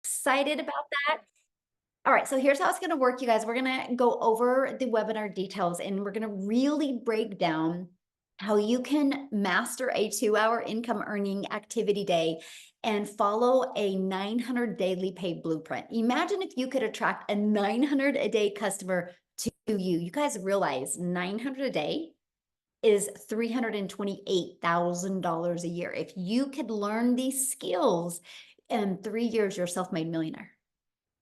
Excited about that. All right, so here's how it's going to work, you guys. We're going to go over the webinar details and we're going to really break down how you can master a 2-hour income earning activity day and follow a 900 daily pay blueprint. Imagine if you could attract a 900 a day customer to you. You guys realize 900 a day is $328,000 a year. If you could learn these skills in 3 years, you're a self-made millionaire.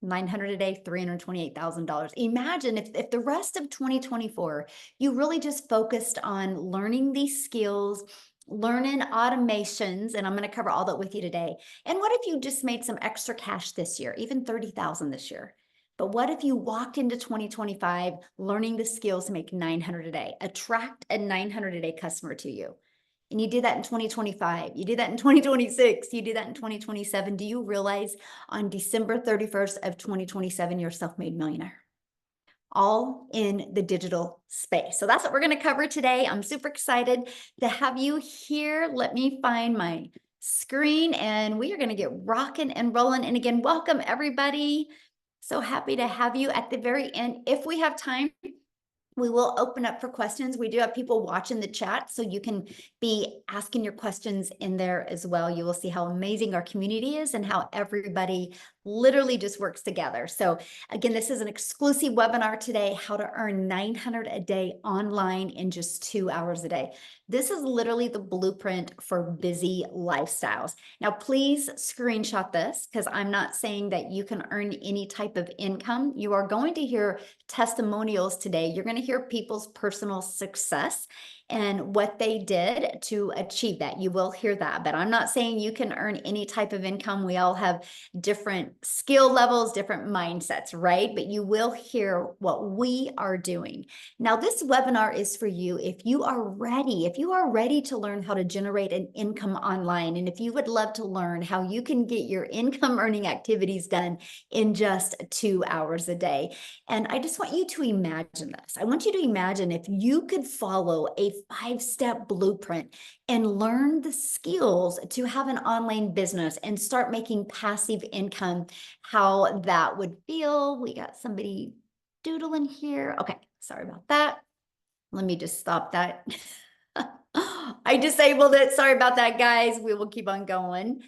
900 a day, $328,000. Imagine if the rest of 2024, you really just focused on learning these skills, learning automations, and I'm going to cover all that with you today. And what if you just made some extra cash this year, even 30,000 this year? But what if you walked into 2025 learning the skills to make 900 a day, attract a 900 a day customer to you? And you did that in 2025, you did that in 2026, you did that in 2027. Do you realize on December 31st of 2027, you're a self-made millionaire? All in the digital space. So that's what we're going to cover today. I'm super excited to have you here. Let me find my screen and we are going to get rocking and rolling. And again, welcome everybody. So happy to have you at the very end. If we have time, we will open up for questions. We do have people watching the chat, so you can be asking your questions in there as well. You will see how amazing our community is and how everybody literally just works together. So again, this is an exclusive webinar today, how to earn 900 a day online in just 2 hours a day. This is literally the blueprint for busy lifestyles. Now, please screenshot this because I'm not saying that you can earn any type of income. You are going to hear testimonials today. You're going to hear people's personal success and what they did to achieve that. You will hear that, but I'm not saying you can earn any type of income. We all have different skill levels, different mindsets, right? But you will hear what we are doing. Now, this webinar is for you if you are ready to learn how to generate an income online. And if you would love to learn how you can get your income earning activities done in just 2 hours a day. And I just want you to imagine this. I want you to imagine if you could follow a 5-step blueprint and learn the skills to have an online business and start making passive income, how that would feel. We got somebody doodling here. Okay, sorry about that. Let me just stop that. I disabled it. Sorry about that, guys. We will keep on going.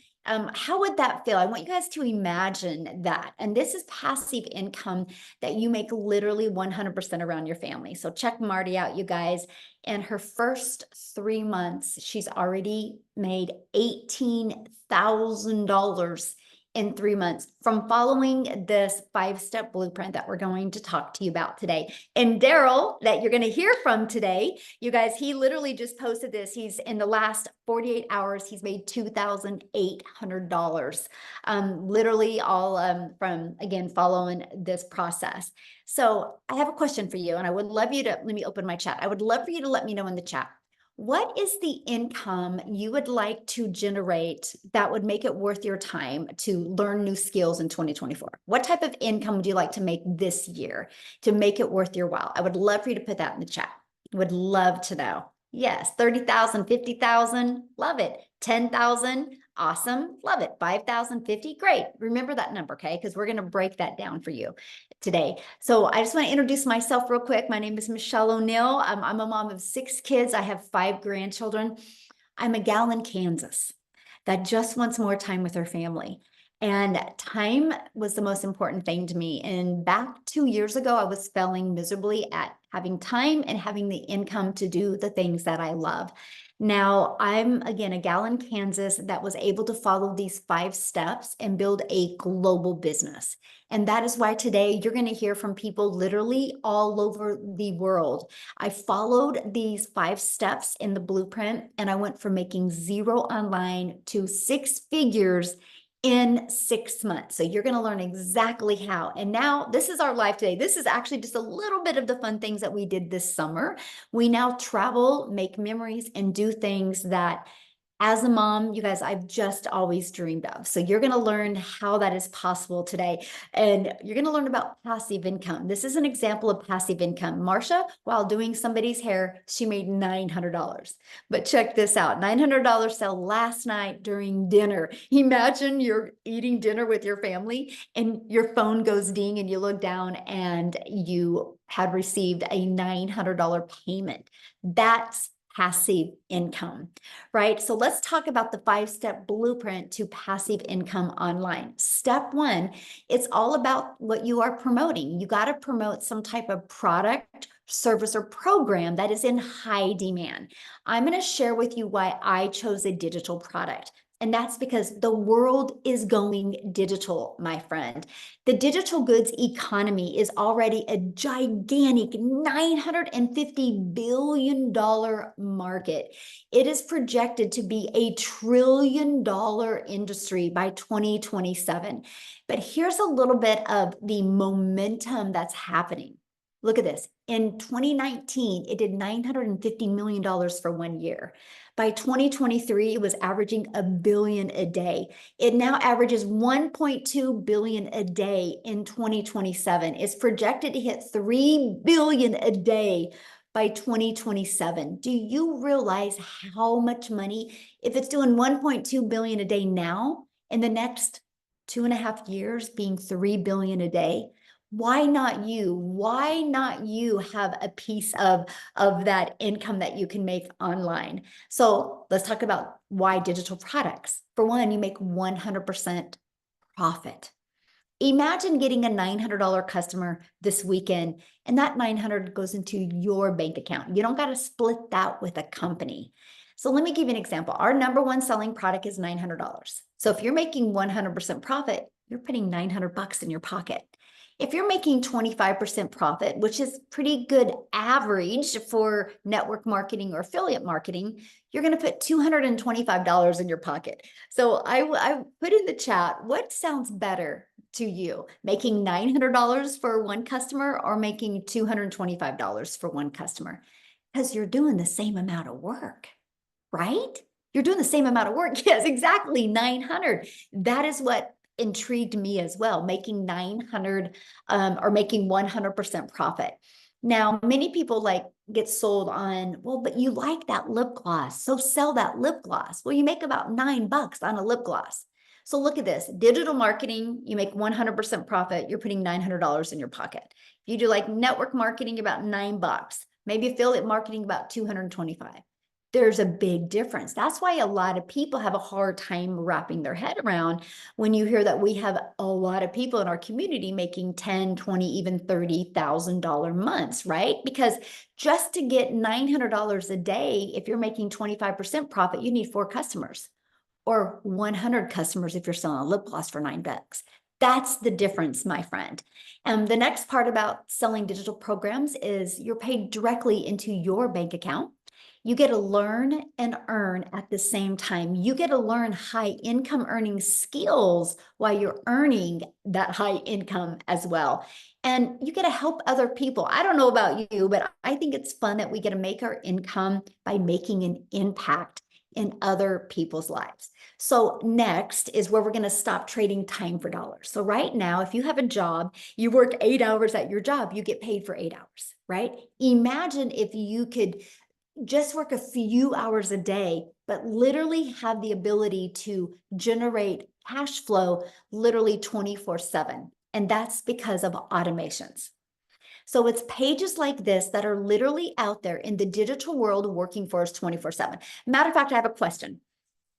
How would that feel? I want you guys to imagine that. And this is passive income that you make literally 100% around your family. So check Marty out, you guys. In her first 3 months, she's already made $18,000 in 3 months from following this 5-step blueprint that we're going to talk to you about today. And Daryl, that you're going to hear from today, you guys, he literally just posted this. He's in the last 48 hours, he's made $2,800, literally all from, again, following this process. So I have a question for you, and I would love you to, let me open my chat. I would love for you to let me know in the chat. What is the income you would like to generate that would make it worth your time to learn new skills in 2024? What type of income would you like to make this year to make it worth your while? I would love for you to put that in the chat. Would love to know. Yes, 30,000, 50,000, love it. 10,000, awesome, love it. 5,000, 50, great. Remember that number, okay? Because we're going to break that down for you today. So I just want to introduce myself real quick. My name is Michelle O'Neill. I'm a mom of 6 kids. I have 5 grandchildren. I'm a gal in Kansas that just wants more time with her family. And time was the most important thing to me. And back 2 years ago, I was failing miserably at having time and having the income to do the things that I love. Now, I'm, again, a gal in Kansas that was able to follow these 5 steps and build a global business. And that is why today you're going to hear from people literally all over the world. I followed these 5 steps in the blueprint, and I went from making 0 online to 6 figures in 6 months. So you're going to learn exactly how. And now this is our life today. This is actually just a little bit of the fun things that we did this summer. We now travel, make memories, and do things that as a mom, you guys, I've just always dreamed of. So you're going to learn how that is possible today. And you're going to learn about passive income. This is an example of passive income. Marsha, while doing somebody's hair, she made $900. But check this out, $900 sale last night during dinner. Imagine you're eating dinner with your family and your phone goes ding and you look down and you had received a $900 payment. That's passive income, right? So let's talk about the 5-step blueprint to passive income online. Step 1, it's all about what you are promoting. You got to promote some type of product, service, or program that is in high demand. I'm going to share with you why I chose a digital product. And that's because the world is going digital, my friend. The digital goods economy is already a gigantic $950 billion market. It is projected to be a $1 trillion industry by 2027. But here's a little bit of the momentum that's happening. Look at this. In 2019, it did $950 million for 1 year. By 2023, it was averaging $1 billion a day. It now averages $1.2 billion a day in 2027. It's projected to hit $3 billion a day by 2027. Do you realize how much money, if it's doing 1.2 billion a day now, in the next 2.5 years being 3 billion a day? Why not you? Why not you have a piece of that income that you can make online? So let's talk about why digital products. For one, you make 100% profit. Imagine getting a $900 customer this weekend, and that 900 goes into your bank account. You don't got to split that with a company. So let me give you an example. Our number one selling product is $900. So if you're making 100% profit, you're putting $900 in your pocket. If you're making 25% profit, which is pretty good average for network marketing or affiliate marketing, you're going to put $225 in your pocket. So I put in the chat, what sounds better to you? Making $900 for one customer or making $225 for one customer? Because you're doing the same amount of work, right? You're doing the same amount of work. Yes, exactly, 900. That is what intrigued me as well, making 900 or making 100% profit. Now, many people get sold on, well, but you like that lip gloss, so sell that lip gloss. Well, you make about $9 on a lip gloss. So look at this, digital marketing, you make 100% profit, you're putting $900 in your pocket. If you do like network marketing, about $9, maybe affiliate marketing, about 225. There's a big difference. That's why a lot of people have a hard time wrapping their head around when you hear that we have a lot of people in our community making 10, 20, even $30,000 months, right? Because just to get $900 a day, if you're making 25% profit, you need 4 customers or 100 customers if you're selling a lip gloss for $9. That's the difference, my friend. And the next part about selling digital programs is you're paid directly into your bank account. You get to learn and earn at the same time. You get to learn high income earning skills while you're earning that high income as well. And you get to help other people. I don't know about you, but I think it's fun that we get to make our income by making an impact in other people's lives. So next is where we're going to stop trading time for dollars. So right now, if you have a job, you work 8 hours at your job, you get paid for 8 hours, right? Imagine if you could just work a few hours a day, but literally have the ability to generate cash flow literally 24/7. And that's because of automations. So it's pages like this that are literally out there in the digital world working for us 24/7. Matter of fact, I have a question.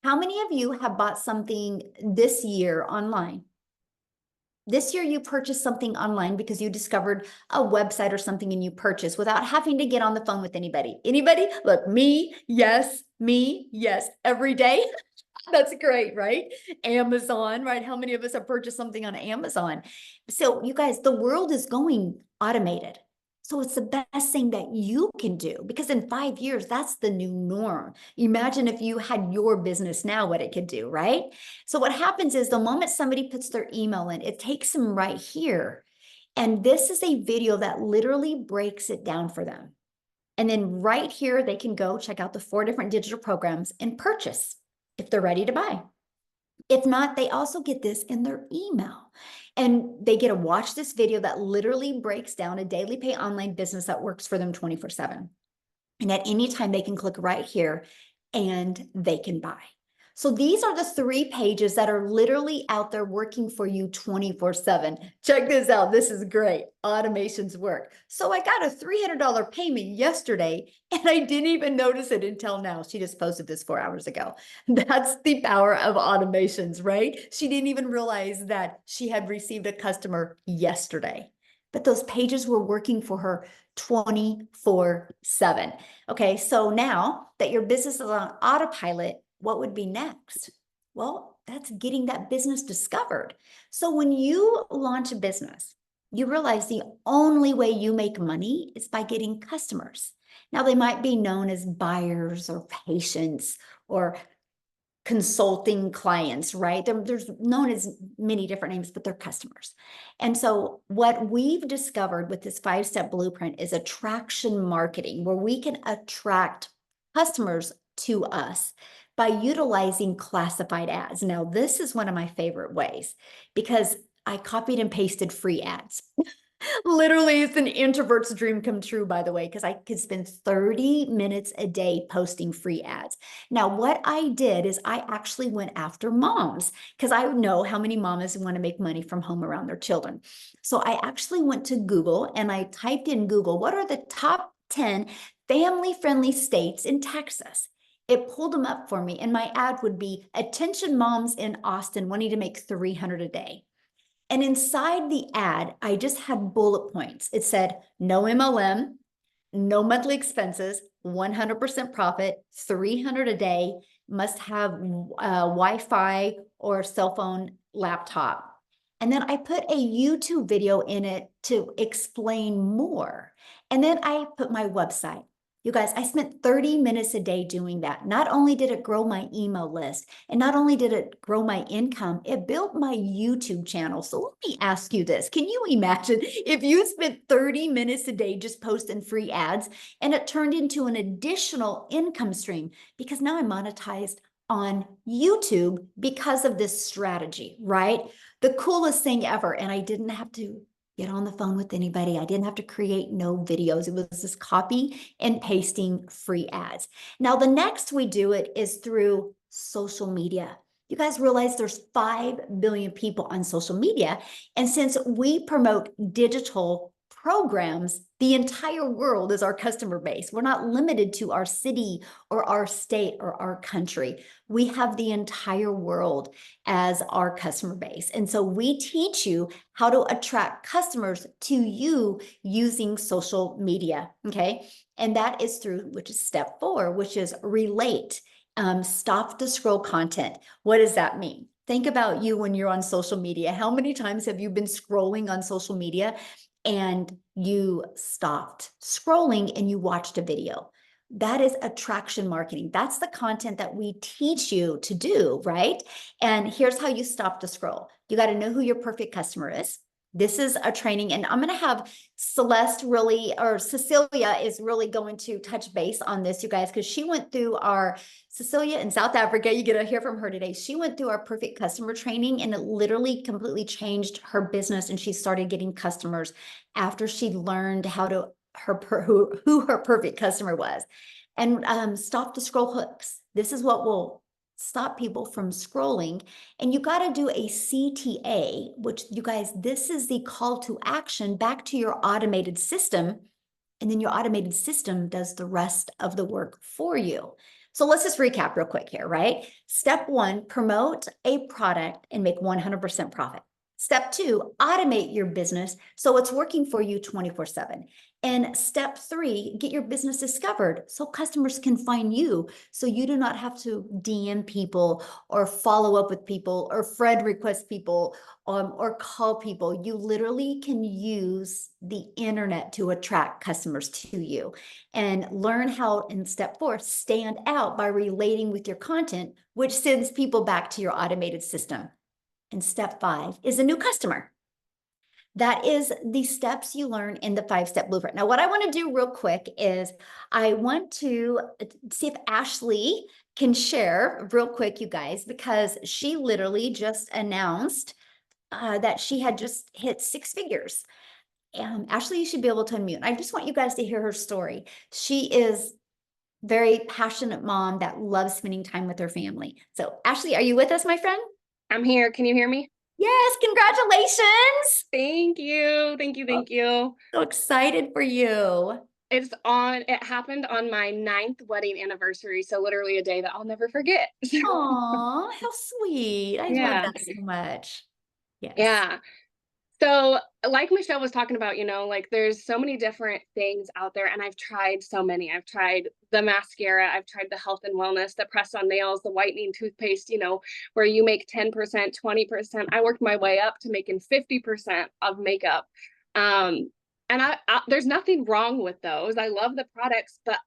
How many of you have bought something this year online? This year you purchased something online because you discovered a website or something and you purchased without having to get on the phone with anybody. Anybody? Look, me, yes, every day. That's great, right? Amazon, right? How many of us have purchased something on Amazon? So you guys, the world is going automated. So it's the best thing that you can do because in 5 years, that's the new norm. Imagine if you had your business now, what it could do, right? So what happens is the moment somebody puts their email in, it takes them right here. And this is a video that literally breaks it down for them. And then right here, they can go check out the 4 different digital programs and purchase. if they're ready to buy. If not, they also get this in their email. And they get to watch this video that literally breaks down a daily pay online business that works for them 24/7. And at any time, they can click right here and they can buy. So these are the 3 pages that are literally out there working for you 24/7. Check this out. This is great. Automations work. So I got a $300 payment yesterday and I didn't even notice it until now. She just posted this 4 hours ago. That's the power of automations, right? She didn't even realize that she had received a customer yesterday, but those pages were working for her 24/7. Okay, so now that your business is on autopilot, what would be next? Well, that's getting that business discovered. So when you launch a business, you realize the only way you make money is by getting customers. Now, they might be known as buyers or patients or consulting clients, right? There's known as many different names, but they're customers. And so what we've discovered with this 5-step blueprint is attraction marketing, where we can attract customers to us by utilizing classified ads. Now, this is one of my favorite ways because I copied and pasted free ads. Literally, it's an introvert's dream come true, by the way, because I could spend 30 minutes a day posting free ads. Now, what I did is I actually went after moms because I know how many mamas want to make money from home around their children. So I actually went to Google and I typed in Google, what are the top 10 family-friendly states in Texas? It pulled them up for me, and my ad would be, attention moms in Austin wanting to make $300 a day. And inside the ad, I just had bullet points. It said, no MLM, no monthly expenses, 100% profit, 300 a day, must have Wi-Fi or cell phone laptop. And then I put a YouTube video in it to explain more. And then I put my website. You guys, I spent 30 minutes a day doing that. Not only did it grow my email list, and not only did it grow my income, it built my YouTube channel. So let me ask you this. Can you imagine if you spent 30 minutes a day just posting free ads and it turned into an additional income stream? Because now I'm monetized on YouTube because of this strategy, right? The coolest thing ever. And I didn't have to get on the phone with anybody. I didn't have to create no videos. It was just copy and pasting free ads. Now, the next we do it is through social media. You guys realize there's 5 billion people on social media. And since we promote digital programs, the entire world is our customer base. We're not limited to our city or our state or our country. We have the entire world as our customer base. And so we teach you how to attract customers to you using social media, okay? And that is through, which is step 4, which is relate. Stop the scroll content. What does that mean? Think about you when you're on social media. How many times have you been scrolling on social media and you stopped scrolling and you watched a video? That is attraction marketing. That's the content that we teach you to do, right? And here's how you stop the scroll. You got to know who your perfect customer is. This is a training, and I'm going to have Celeste really, or Cecilia is really going to touch base on this, you guys, because she went through our, Cecilia in South Africa, you get to hear from her today. She went through our perfect customer training and it literally completely changed her business, and she started getting customers after she learned how to, who her perfect customer was. And stop the scroll hooks. This is what will stop people from scrolling. And you got to do a CTA, which, you guys, this is the call to action back to your automated system. And then your automated system does the rest of the work for you. So let's just recap real quick here, right? Step 1, promote a product and make 100% profit. Step 2, automate your business so it's working for you 24/7. And step 3, get your business discovered so customers can find you, so you do not have to DM people or follow up with people or friend request people or call people. You literally can use the internet to attract customers to you, and learn how, in step 4, stand out by relating with your content, which sends people back to your automated system. And step 5 is a new customer. That is the steps you learn in the 5-step blueprint. Now, what I want to do real quick is I want to see if Ashley can share real quick, you guys, because she literally just announced that she had just hit 6 figures. Ashley, you should be able to unmute. I just want you guys to hear her story. She is very passionate mom that loves spending time with her family. So Ashley, are you with us, my friend? I'm here. Can you hear me? Yes, congratulations. Thank you. Thank you. Oh, Thank you. so excited for you. It happened on my 9th wedding anniversary. So literally a day that I'll never forget. Aw, how sweet. I love Yeah. that so much. Yes. Yeah. So, like Michelle was talking about, like there's so many different things out there, and I've tried so many. I've tried the mascara, I've tried the health and wellness, the press on nails, the whitening toothpaste, where you make 10%, 20%. I worked my way up to making 50% of makeup. And there's nothing wrong with those. I love the products, but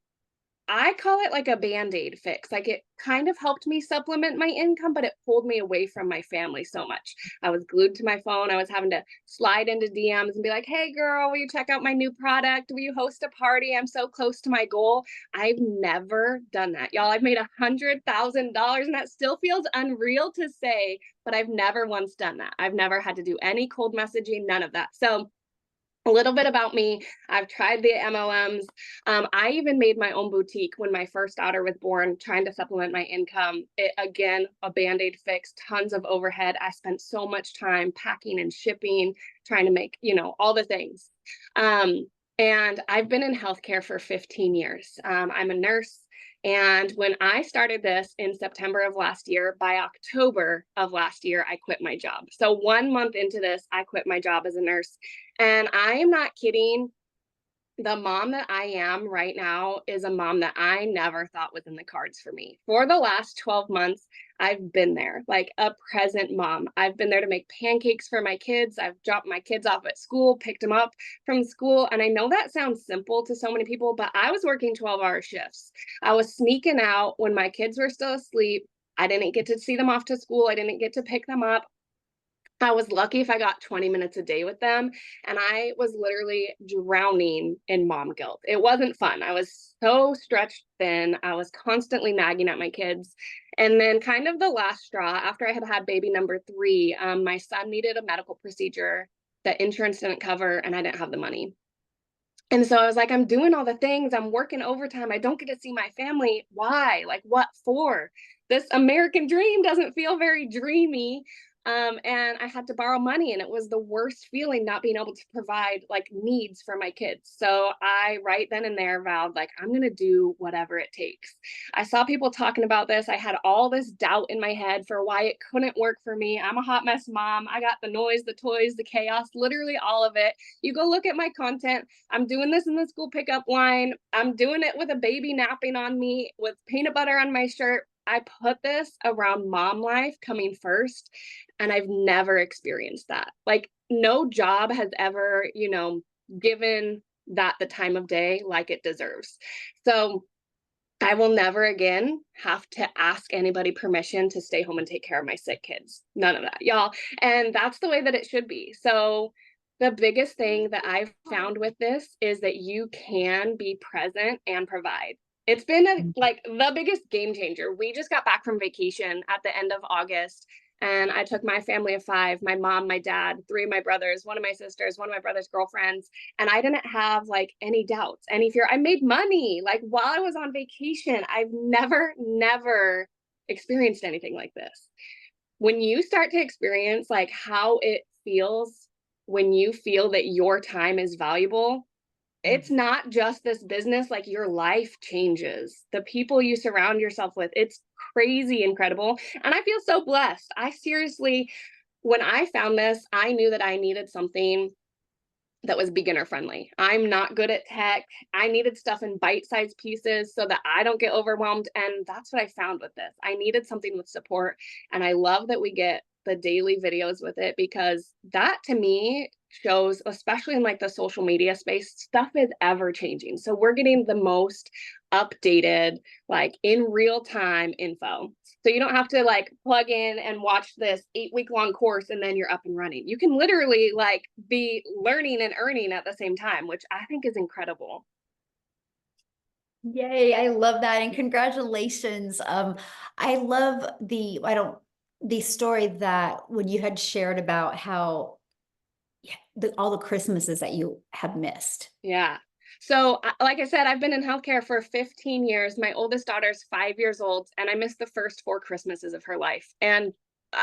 I call it like a Band-Aid fix. Like it kind of helped me supplement my income, but it pulled me away from my family so much. I was glued to my phone. I was having to slide into DMs and be like, "Hey girl, will you check out my new product? Will you host a party? I'm so close to my goal." I've never done that. Y'all, I've made $100,000 and that still feels unreal to say, but I've never once done that. I've never had to do any cold messaging, none of that. So a little bit about me. I've tried the MLMs. I even made my own boutique when my first daughter was born, trying to supplement my income. Again, a Band-Aid fix, tons of overhead. I spent so much time packing and shipping, trying to make, all the things. And I've been in healthcare for 15 years. I'm a nurse. And when I started this in September of last year, by October of last year, I quit my job. So 1 month into this, I quit my job as a nurse. And I am not kidding. The mom that I am right now is a mom that I never thought was in the cards for me. For the last 12 months, I've been there, like a present mom. I've been there to make pancakes for my kids. I've dropped my kids off at school, picked them up from school. And I know that sounds simple to so many people, but I was working 12-hour shifts. I was sneaking out when my kids were still asleep. I didn't get to see them off to school. I didn't get to pick them up. I was lucky if I got 20 minutes a day with them. And I was literally drowning in mom guilt. It wasn't fun. I was so stretched thin. I was constantly nagging at my kids. And then, kind of the last straw, after I had had baby number 3, my son needed a medical procedure that insurance didn't cover, and I didn't have the money. And so I was like, I'm doing all the things. I'm working overtime. I don't get to see my family. Why? Like, what for? This American dream doesn't feel very dreamy. And I had to borrow money, and it was the worst feeling not being able to provide like needs for my kids. So I, right then and there, vowed, like, I'm going to do whatever it takes. I saw people talking about this. I had all this doubt in my head for why it couldn't work for me. I'm a hot mess mom. I got the noise, the toys, the chaos, literally all of it. You go look at my content. I'm doing this in the school pickup line. I'm doing it with a baby napping on me, with peanut butter on my shirt. I put this around mom life coming first, and I've never experienced that. Like, no job has ever, given that the time of day like it deserves. So I will never again have to ask anybody permission to stay home and take care of my sick kids. None of that, y'all. And that's the way that it should be. So the biggest thing that I've found with this is that you can be present and provide. It's been like the biggest game changer. We just got back from vacation at the end of August, and I took my family of 5, my mom, my dad, 3 of my brothers, one of my sisters, one of my brother's girlfriends, and I didn't have like any doubts, any fear. I made money like while I was on vacation. I've never experienced anything like this. When you start to experience like how it feels when you feel that your time is valuable, it's not just this business, like your life changes. The people you surround yourself with, it's crazy incredible. And I feel so blessed. I seriously, when I found this, I knew that I needed something that was beginner friendly. I'm not good at tech. I needed stuff in bite-sized pieces so that I don't get overwhelmed. And that's what I found with this. I needed something with support. And I love that we get the daily videos with it, because that to me shows, especially in like the social media space, stuff is ever changing. So we're getting the most updated, like in real time info. So you don't have to like plug in and watch this 8-week long course and then you're up and running. You can literally like be learning and earning at the same time, which I think is incredible. Yay, I love that. And congratulations. I love the story that when you had shared about how all the Christmases that you had missed. Yeah. So, like I said, I've been in healthcare for 15 years. My oldest daughter's 5 years old, and I missed the first four Christmases of her life. And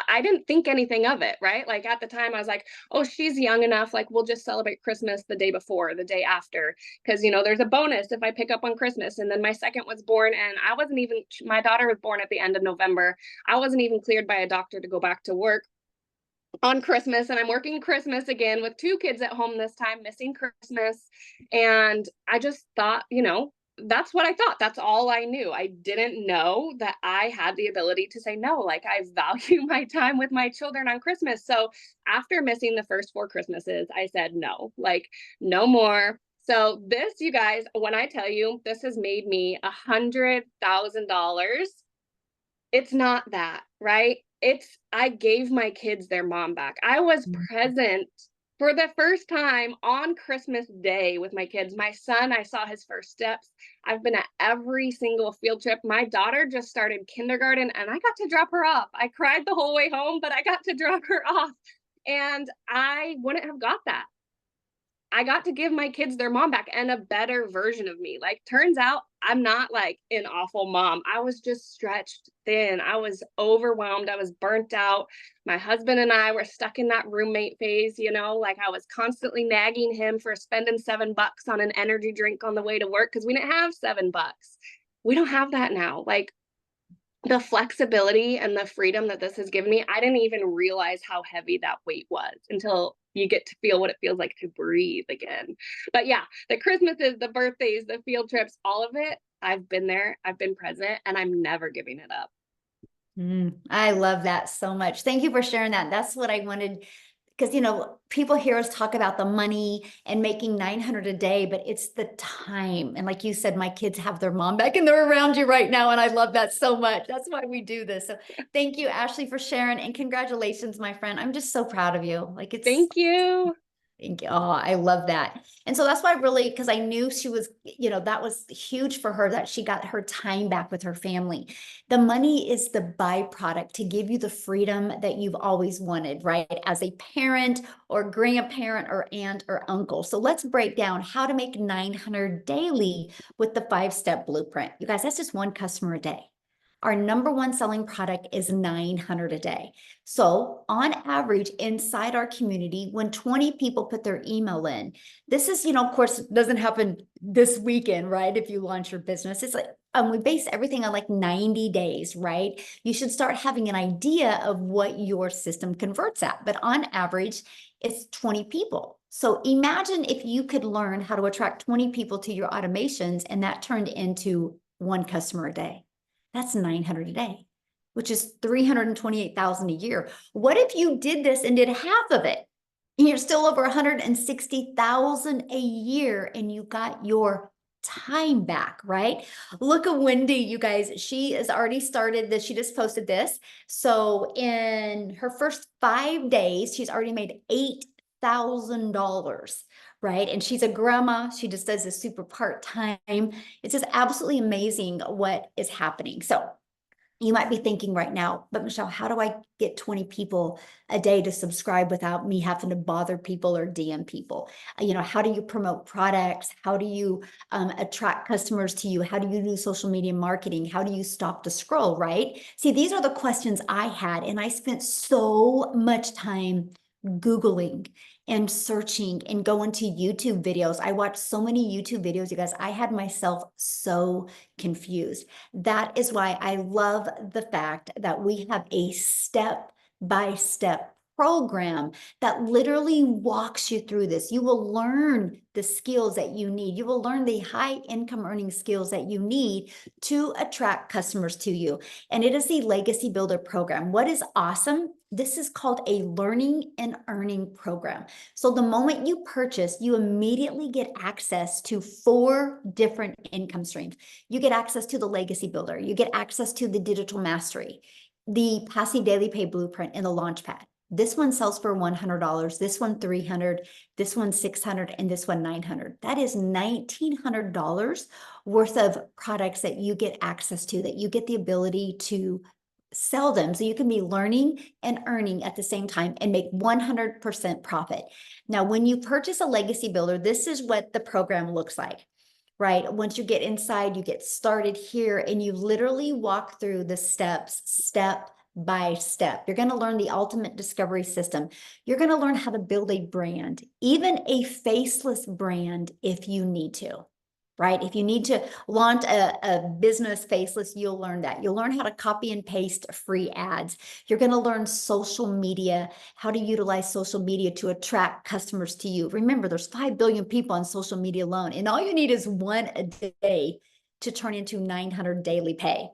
I didn't think anything of it, right? Like at the time, I was like, oh, she's young enough. Like, we'll just celebrate Christmas the day before, the day after. Cause, there's a bonus if I pick up on Christmas. And then my second was born, and I wasn't even, my daughter was born at the end of November. I wasn't even cleared by a doctor to go back to work on Christmas, and I'm working Christmas again with two kids at home this time, missing Christmas. And I just thought, that's what I thought. That's all I knew. I didn't know that I had the ability to say no. Like, I value my time with my children on Christmas. So after missing the first four Christmases, I said no, like, no more. So this, you guys, when I tell you this has made me $100,000, it's not that, right? It's I gave my kids their mom back. I was present for the first time on Christmas Day with my kids. My son, I saw his first steps. I've been at every single field trip. My daughter just started kindergarten, and I got to drop her off. I cried the whole way home, but I got to drop her off. And I wouldn't have got that. I got to give my kids their mom back and a better version of me. Like, turns out I'm not like an awful mom. I was just stretched thin. I was overwhelmed. I was burnt out. My husband and I were stuck in that roommate phase, like I was constantly nagging him for spending $7 on an energy drink on the way to work because we didn't have $7. We don't have that now. Like, the flexibility and the freedom that this has given me, I didn't even realize how heavy that weight was until you get to feel what it feels like to breathe again. But yeah, the Christmases, the birthdays, the field trips, all of it, I've been there, I've been present, and I'm never giving it up. I love that so much. Thank you for sharing that. That's what I wanted because people hear us talk about the money and making 900 a day, but it's the time. And like you said, my kids have their mom back and they're around you right now. And I love that so much. That's why we do this. So thank you, Ashley, for sharing, and congratulations, my friend. I'm just so proud of you. Like, it's Thank you. Thank you. Oh, I love that. And so that's why because I knew she was, that was huge for her that she got her time back with her family. The money is the byproduct to give you the freedom that you've always wanted, right? As a parent or grandparent or aunt or uncle. So let's break down how to make 900 daily with the 5-step blueprint. You guys, that's just one customer a day. Our number one selling product is 900 a day. So on average, inside our community, when 20 people put their email in, this is, of course, it doesn't happen this weekend, right? If you launch your business, it's like, we base everything on like 90 days, right? You should start having an idea of what your system converts at. But on average, it's 20 people. So imagine if you could learn how to attract 20 people to your automations and that turned into one customer a day. That's 900 a day, which is 328,000 a year. What if you did this and did half of it? And you're still over 160,000 a year and you got your time back, right? Look at Wendy, you guys. She has already started this. She just posted this. So in her first 5 days, she's already made $8,000. Right. And she's a grandma. She just does this super part-time. It's just absolutely amazing what is happening. So you might be thinking right now, but Michelle, how do I get 20 people a day to subscribe without me having to bother people or DM people? How do you promote products? How do you attract customers to you? How do you do social media marketing? How do you stop the scroll, right? See, these are the questions I had, and I spent so much time Googling and searching and going to YouTube videos. I watched so many YouTube videos, you guys. I had myself so confused. That is why I love the fact that we have a step-by-step program that literally walks you through this. You will learn the skills that you need. You will learn the high income earning skills that you need to attract customers to you. And it is the Legacy Builder program. What is awesome? This is called a learning and earning program. So the moment you purchase, you immediately get access to 4 different income streams. You get access to the Legacy Builder. You get access to the Digital Mastery, the Passive Daily Pay Blueprint, and the Launchpad. This one sells for $100, this one $300, this one $600, and this one $900. That is $1,900 worth of products that you get access to, that you get the ability to sell them. So you can be learning and earning at the same time and make 100% profit. Now, when you purchase a legacy builder, this is what the program looks like, right? Once you get inside, you get started here and you literally walk through the steps, step by step. You're going to learn the ultimate discovery system. You're going to learn how to build a brand, even a faceless brand if you need to, right? If you need to launch a business faceless, you'll learn that. You'll learn how to copy and paste free ads. You're going to learn social media, how to utilize social media to attract customers to you. Remember, there's 5 billion people on social media alone, and all you need is one a day to turn into 900 daily pay.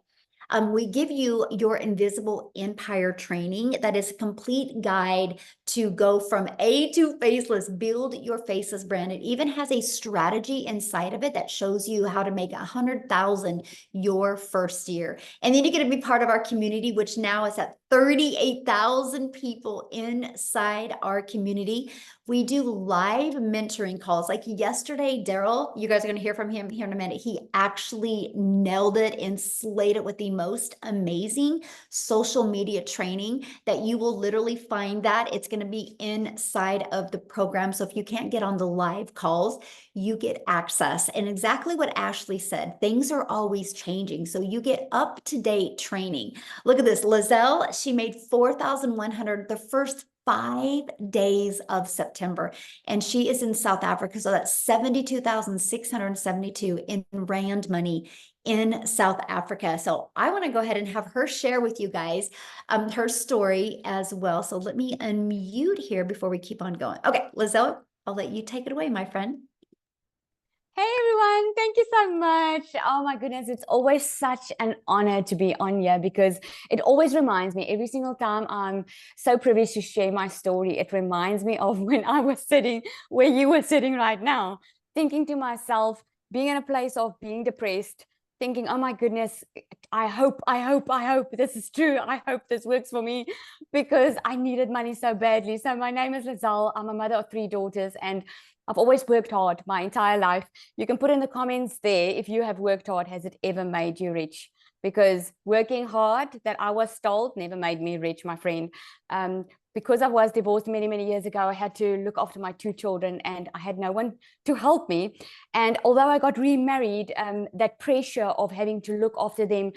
We give you your Invisible Empire training. That is a complete guide to go from A to faceless, build your faceless brand. It even has a strategy inside of it that shows you how to make 100,000 your first year. And then you get to be part of our community, which now is at 38,000 people inside our community. We do live mentoring calls. Like yesterday, Daryl, you guys are going to hear from him here in a minute. He actually nailed it and slayed it with the most amazing social media training that you will literally find that. It's going to be inside of the program. So if you can't get on the live calls, you get access. And exactly what Ashley said, things are always changing. So you get up-to-date training. Look at this. Lizelle, she made 4,100 the first 5 days of September, and she is in South Africa. So that's 72,672 in rand money in South Africa. So I want to go ahead and have her share with you guys her story as well. So let me unmute here before we keep on going. Okay, Lizelle, I'll let you take it away, my friend. Hey everyone, thank you so much. Oh my goodness, it's always such an honor to be on here because it always reminds me every single time I'm so privileged to share my story. It reminds me of when I was sitting where you were sitting right now, thinking to myself, being in a place of being depressed, thinking, oh my goodness, I hope this is true. I hope this works for me because I needed money so badly. So my name is Lizelle. I'm a mother of 3 daughters and I've always worked hard my entire life. You can put in the comments there if you have worked hard, has it ever made you rich? Because working hard, that I was told, never made me rich, my friend. Because I was divorced many, many years ago, I had to look after my 2 children and I had no one to help me. And although I got remarried, that pressure of having to look after them,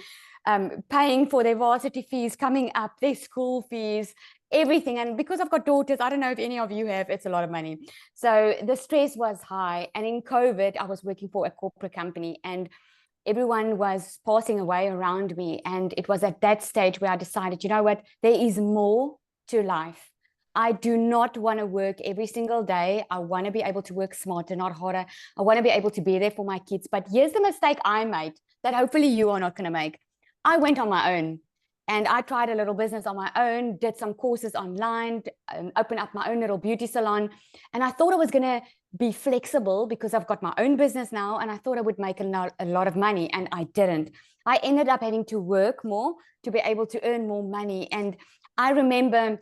paying for their varsity fees, coming up, their school fees, everything. And because I've got daughters, I don't know if any of you have, it's a lot of money. So the stress was high. And in COVID, I was working for a corporate company and everyone was passing away around me. And it was at that stage where I decided, you know what, there is more to life. I do not want to work every single day. I want to be able to work smarter, not harder. I want to be able to be there for my kids. But here's the mistake I made that hopefully you are not going to make. I went on my own. And I tried a little business on my own, did some courses online, opened up my own little beauty salon. And I thought I was going to be flexible because I've got my own business now. And I thought I would make a lot of money. And I didn't. I ended up having to work more to be able to earn more money. And I remember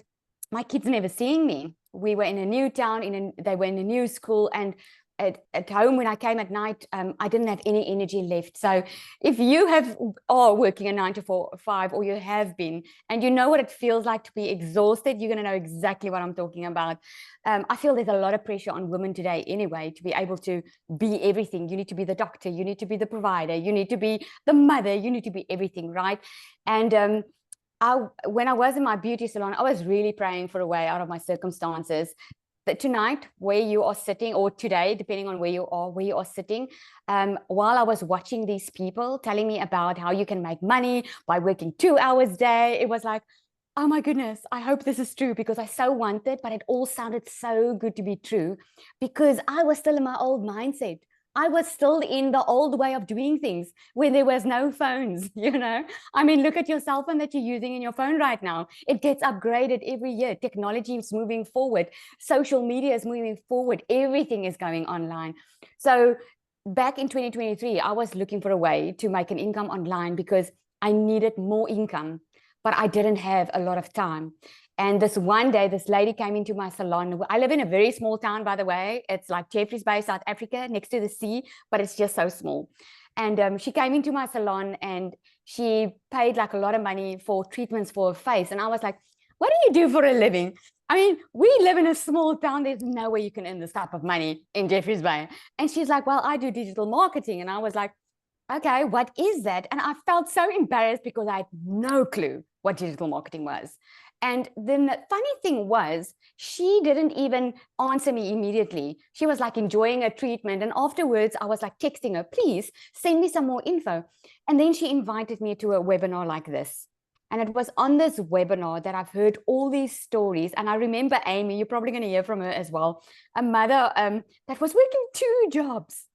my kids never seeing me. We were in a new town, they were in a new school. And at home when I came at night, I didn't have any energy left. So if you are working a 9 to 5 or you have been, and you know what it feels like to be exhausted, you're going to know exactly what I'm talking about. I feel there's a lot of pressure on women today anyway, to be able to be everything. You need to be the doctor, you need to be the provider, you need to be the mother, you need to be everything, right? And when I was in my beauty salon, I was really praying for a way out of my circumstances. That tonight, where you are sitting, or today, depending on where you are sitting, while I was watching these people telling me about how you can make money by working 2 hours a day, it was like, oh my goodness, I hope this is true, because I so wanted, but it all sounded so good to be true because I was still in my old mindset. I was still in the old way of doing things when there was no phones, you know. I mean, look at your cell phone that you're using in your phone right now. It gets upgraded every year. Technology is moving forward. Social media is moving forward. Everything is going online. So back in 2023, I was looking for a way to make an income online because I needed more income, but I didn't have a lot of time. And this one day, this lady came into my salon. I live in a very small town, by the way. It's like Jeffreys Bay, South Africa, next to the sea, but it's just so small. And she came into my salon and she paid like a lot of money for treatments for her face. And I was like, what do you do for a living? I mean, we live in a small town. There's no way you can earn this type of money in Jeffreys Bay. And she's like, well, I do digital marketing. And I was like, okay, what is that? And I felt so embarrassed because I had no clue what digital marketing was. And then the funny thing was, she didn't even answer me immediately. She was like enjoying a treatment. And afterwards, I was like texting her, please send me some more info. And then she invited me to a webinar like this. And it was on this webinar that I've heard all these stories. And I remember Amy, you're probably going to hear from her as well, a mother that was working two jobs.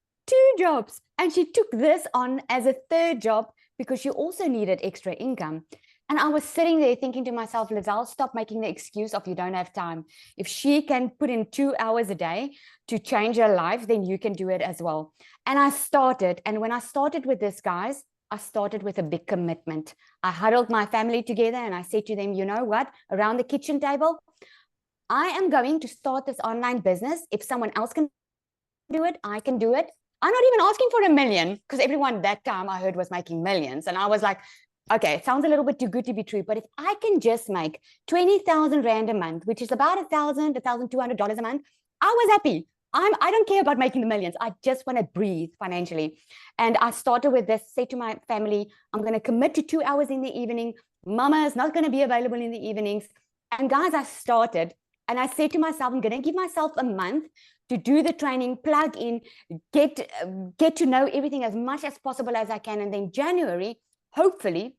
And she took this on as a third job because she also needed extra income. And I was sitting there thinking to myself, Lizelle, stop making the excuse of you don't have time. If she can put in 2 hours a day to change her life, then you can do it as well. And I started. And when I started with this, guys, I started with a big commitment. I huddled my family together and I said to them, you know what, around the kitchen table, I am going to start this online business. If someone else can do it, I can do it. I'm not even asking for $1 million because everyone that time I heard was making millions. And I was like, okay, it sounds a little bit too good to be true, but if I can just make 20,000 Rand a month, which is about $1,000, $1,200 a month, I was happy. I don't care about making the millions. I just want to breathe financially. And I started with this, say to my family, I'm going to commit to 2 hours in the evening. Mama is not going to be available in the evenings. And guys, I started and I said to myself, I'm going to give myself a month to do the training, plug in, get to know everything as much as possible as I can. And then January, hopefully,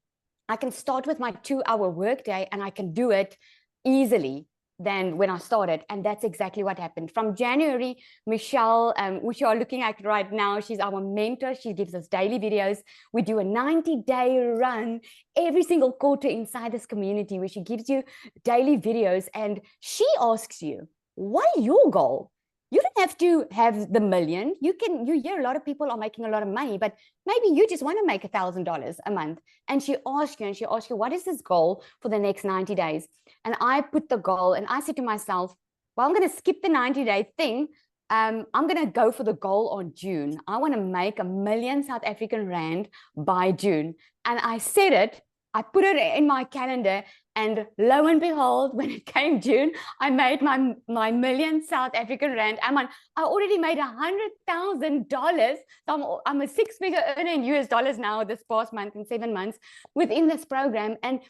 I can start with my 2-hour workday and I can do it easily than when I started. And that's exactly what happened. From January, Michelle, which you are looking at right now, she's our mentor. She gives us daily videos. We do a 90-day run every single quarter inside this community where she gives you daily videos and she asks you, what is your goal? You don't have to have the million. You hear a lot of people are making a lot of money, but maybe you just want to make $1,000 a month. And she asks you, what is this goal for the next 90 days? And I put the goal and I said to myself, well, I'm going to skip the 90-day thing. I'm going to go for the goal on June. I want to make $1 million South African Rand by June. And I said it, I put it in my calendar. And lo and behold, when it came June, I made my $1 million South African Rand. I already made $100,000. So I'm a 6-figure earner in US dollars now this past month in 7 months within this program. And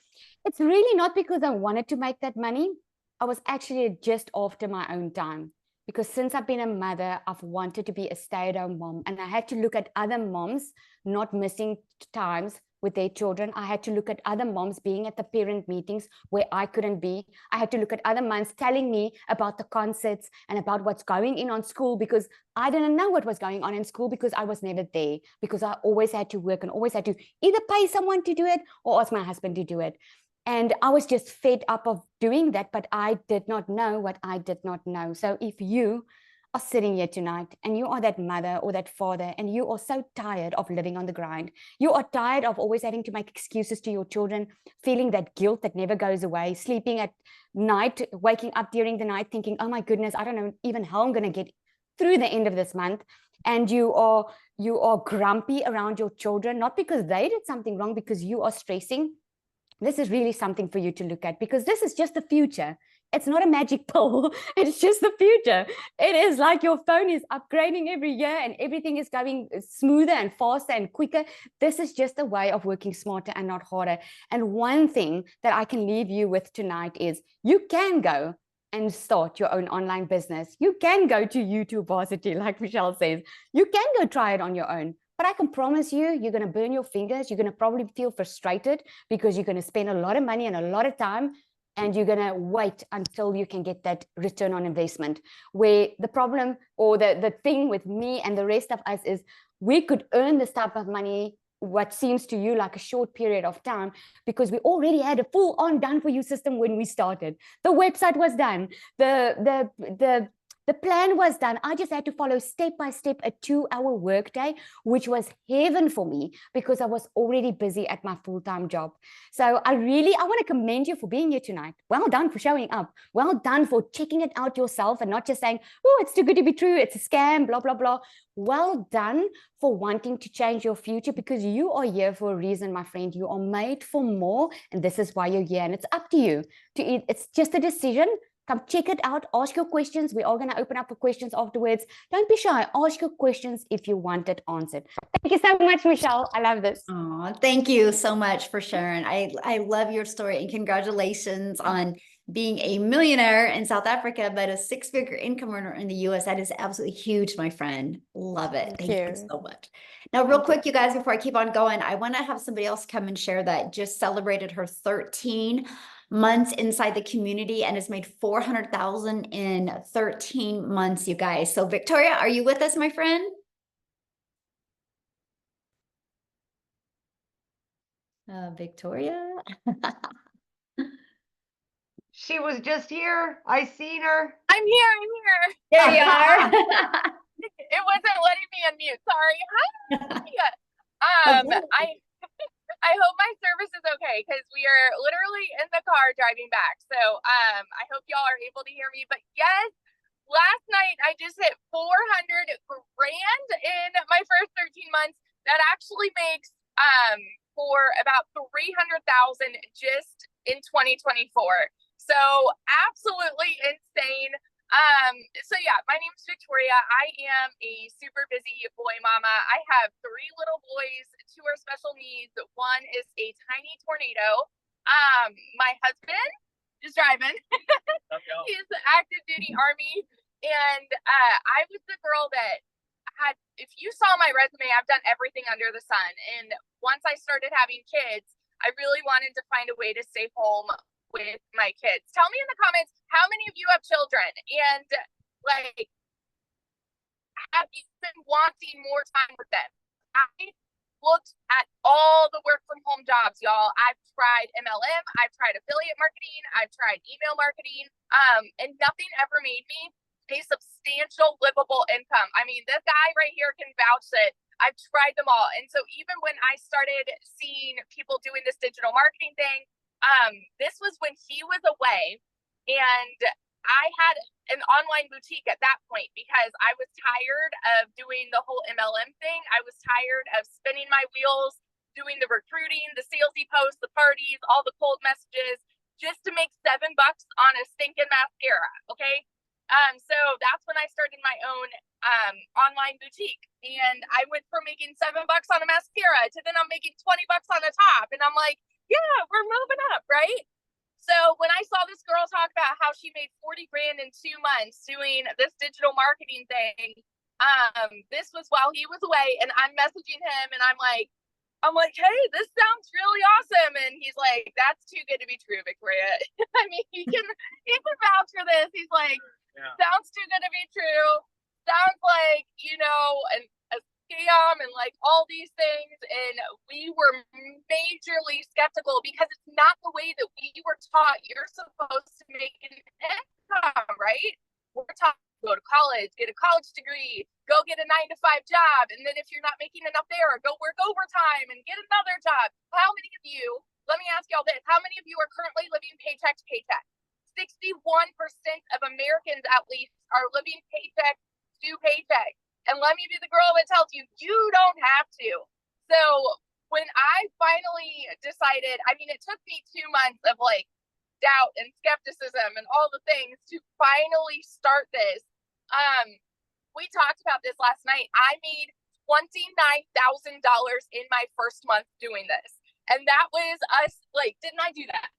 it's really not because I wanted to make that money. I was actually just after my own time. Because since I've been a mother, I've wanted to be a stay-at-home mom. And I had to look at other moms not missing times with their children. I had to look at other moms being at the parent meetings where I couldn't be. I had to look at other moms telling me about the concerts and about what's going on school because I didn't know what was going on in school because I was never there, because I always had to work and always had to either pay someone to do it or ask my husband to do it. And I was just fed up of doing that, but I did not know what I did not know. So if you are sitting here tonight and you are that mother or that father and you are so tired of living on the grind, you are tired of always having to make excuses to your children, feeling that guilt that never goes away, sleeping at night, waking up during the night thinking, oh my goodness, I don't know even how I'm going to get through the end of this month. And you are grumpy around your children, not because they did something wrong, because you are stressing. This is really something for you to look at, because this is just the future. It's not a magic pill. It's just the future. It is like your phone is upgrading every year and everything is going smoother and faster and quicker. This is just a way of working smarter and not harder. And one thing that I can leave you with tonight is you can go and start your own online business. You can go to YouTube Varsity, like Michelle says. You can go try it on your own. But I can promise you, you're going to burn your fingers. You're going to probably feel frustrated because you're going to spend a lot of money and a lot of time, and you're going to wait until you can get that return on investment. Where the problem or the thing with me and the rest of us is we could earn this type of money, what seems to you like a short period of time, because we already had a full-on done-for-you system when we started. The website was done. The The plan was done. I just had to follow step by step a 2-hour workday, which was heaven for me because I was already busy at my full-time job. So I want to commend you for being here tonight. Well done for showing up. Well done for checking it out yourself and not just saying, oh, it's too good to be true. It's a scam, blah, blah, blah. Well done for wanting to change your future, because you are here for a reason, my friend. You are made for more, and this is why you're here. And it's up to you to eat. It's just a decision. Come check it out. Ask your questions. We are going to open up for questions afterwards. Don't be shy. Ask your questions if you want it answered. Thank you so much, Michelle. I love this. Oh, thank you so much for sharing. I love your story, and congratulations on being a millionaire in South Africa, but a 6-figure income earner in the US. That is absolutely huge, my friend. Love it. Thank you so much. Now, real quick, you guys, before I keep on going, I want to have somebody else come and share that just celebrated her 13 months inside the community and has made 400,000 in 13 months, you guys. So Victoria, are you with us, my friend? Victoria? She was just here. I seen her. I'm here. There you are. It wasn't letting me unmute. Sorry. Hi. I hope my service is okay because we are literally in the car driving back. So I hope y'all are able to hear me. But yes, last night I just hit 400 grand in my first 13 months. That actually makes for about 300,000 just in 2024. So absolutely insane. So yeah, my name is Victoria. I am a super busy boy mama. I have 3 little boys, 2 are special needs. 1 is a tiny tornado. My husband is driving. He's active duty Army. And I was the girl that had, if you saw my resume, I've done everything under the sun. And once I started having kids, I really wanted to find a way to stay home with my kids. Tell me in the comments, how many of you have children? And like, have you been wanting more time with them? I looked at all the work from home jobs, y'all. I've tried MLM, I've tried affiliate marketing, I've tried email marketing, and nothing ever made me a substantial livable income. I mean, this guy right here can vouch that I've tried them all. And so even when I started seeing people doing this digital marketing thing, this was when he was away, and I had an online boutique at that point because I was tired of doing the whole MLM thing. I was tired of spinning my wheels, doing the recruiting, the salesy posts, the parties, all the cold messages, just to make $7 on a stinking mascara. Okay. So that's when I started my own online boutique, and I went from making $7 on a mascara to then I'm making $20 on a top, and I'm like, yeah, we're moving up, right? So when I saw this girl talk about how she made 40 grand in 2 months doing this digital marketing thing, this was while he was away, and I'm messaging him, and I'm like, hey, this sounds really awesome. And he's like, that's too good to be true, Victoria. I mean, he can vouch for this. He's like, sounds too good to be true. Sounds like, a scam and like all these things. And we were majorly skeptical because it's not the way that we were taught. You're supposed to make an income, right? We're taught to go to college, get a college degree, go get a 9-to-5 job. And then if you're not making enough there, go work overtime and get another job. How many of you, let me ask y'all this, how many of you are currently living paycheck to paycheck? 61% of Americans at least are living paycheck to paycheck. And let me be the girl that tells you, you don't have to. So when I finally decided, I mean, it took me 2 months of like doubt and skepticism and all the things to finally start this. We talked about this last night. I made $29,000 in my first month doing this. And that was us, like, didn't I do that?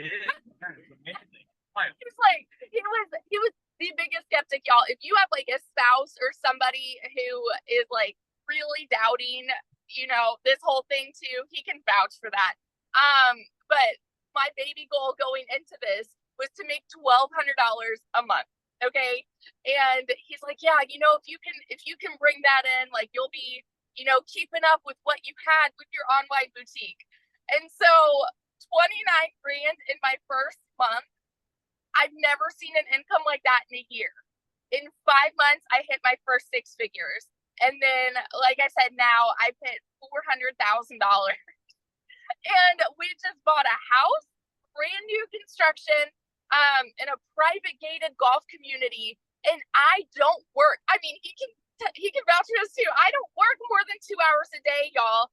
It is. That's amazing. He was like, he was the biggest skeptic, y'all. If you have like a spouse or somebody who is like really doubting, this whole thing too, he can vouch for that. But my baby goal going into this was to make $1,200 a month. Okay. And he's like, yeah, if you can bring that in, like you'll be, keeping up with what you had with your online boutique. And so 29 grand in my first month. I've never seen an income like that in a year. in 5 months, I hit my first 6 figures. And then, like I said, now I've hit $400,000. And we just bought a house, brand new construction, in a private gated golf community. And I don't work. I mean, he can vouch for this too. I don't work more than 2 hours a day, y'all.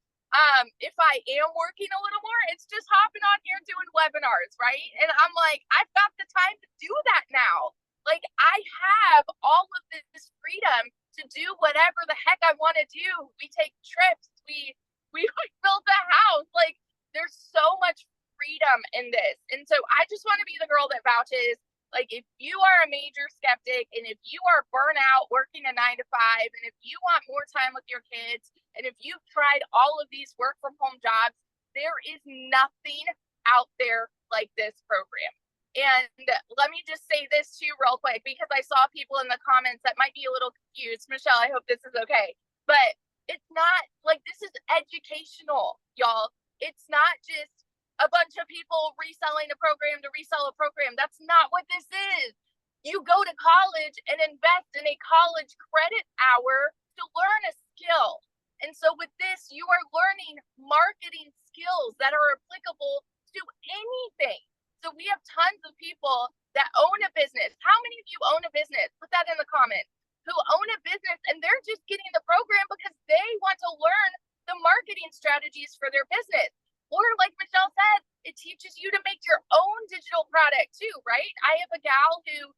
If I am working a little more, it's just hopping on here doing webinars, right? And I'm like, I've got the time to do that now. Like, I have all of this freedom to do whatever the heck I want to do. We take trips. We build a house. Like, there's so much freedom in this. And so I just want to be the girl that vouches. Like, if you are a major skeptic and if you are burnt out working a 9 to 5, and if you want more time with your kids, and if you've tried all of these work from home jobs, there is nothing out there like this program. And let me just say this too real quick, because I saw people in the comments that might be a little confused. Michelle, I hope this is okay. But it's not like, this is educational, y'all. It's not just a bunch of people reselling a program to resell a program. That's not what this is. You go to college and invest in a college credit hour to learn a skill. And so with this, you are learning marketing skills that are applicable to anything. So we have tons of people that own a business. How many of you own a business? Put that in the comments. Who own a business and they're just getting the program because they want to learn the marketing strategies for their business. Or like Michelle said, it teaches you to make your own digital product too, right? I have a gal who,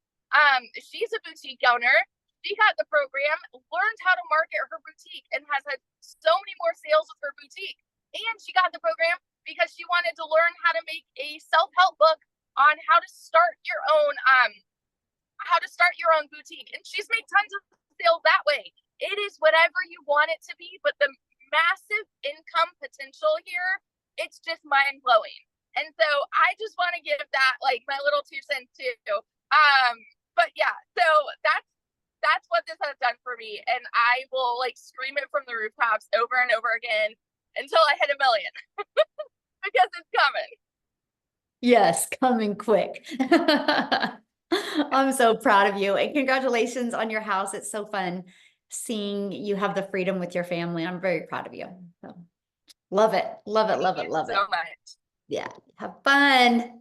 she's a boutique owner. She got the program, learned how to market her boutique, and has had so many more sales with her boutique. And she got the program because she wanted to learn how to make a self-help book on how to start your own, boutique. And she's made tons of sales that way. It is whatever you want it to be, but the massive income potential here, it's just mind blowing. And so I just want to give that like my little 2 cents too. But yeah, so that's what this has done for me. And I will like scream it from the rooftops over and over again until I hit 1 million because it's coming. Yes, coming quick. I'm so proud of you, and congratulations on your house. It's so fun seeing you have the freedom with your family. I'm very proud of you. So, love it. Love it. Love it. Thank you Love it. so much. Yeah. Have fun.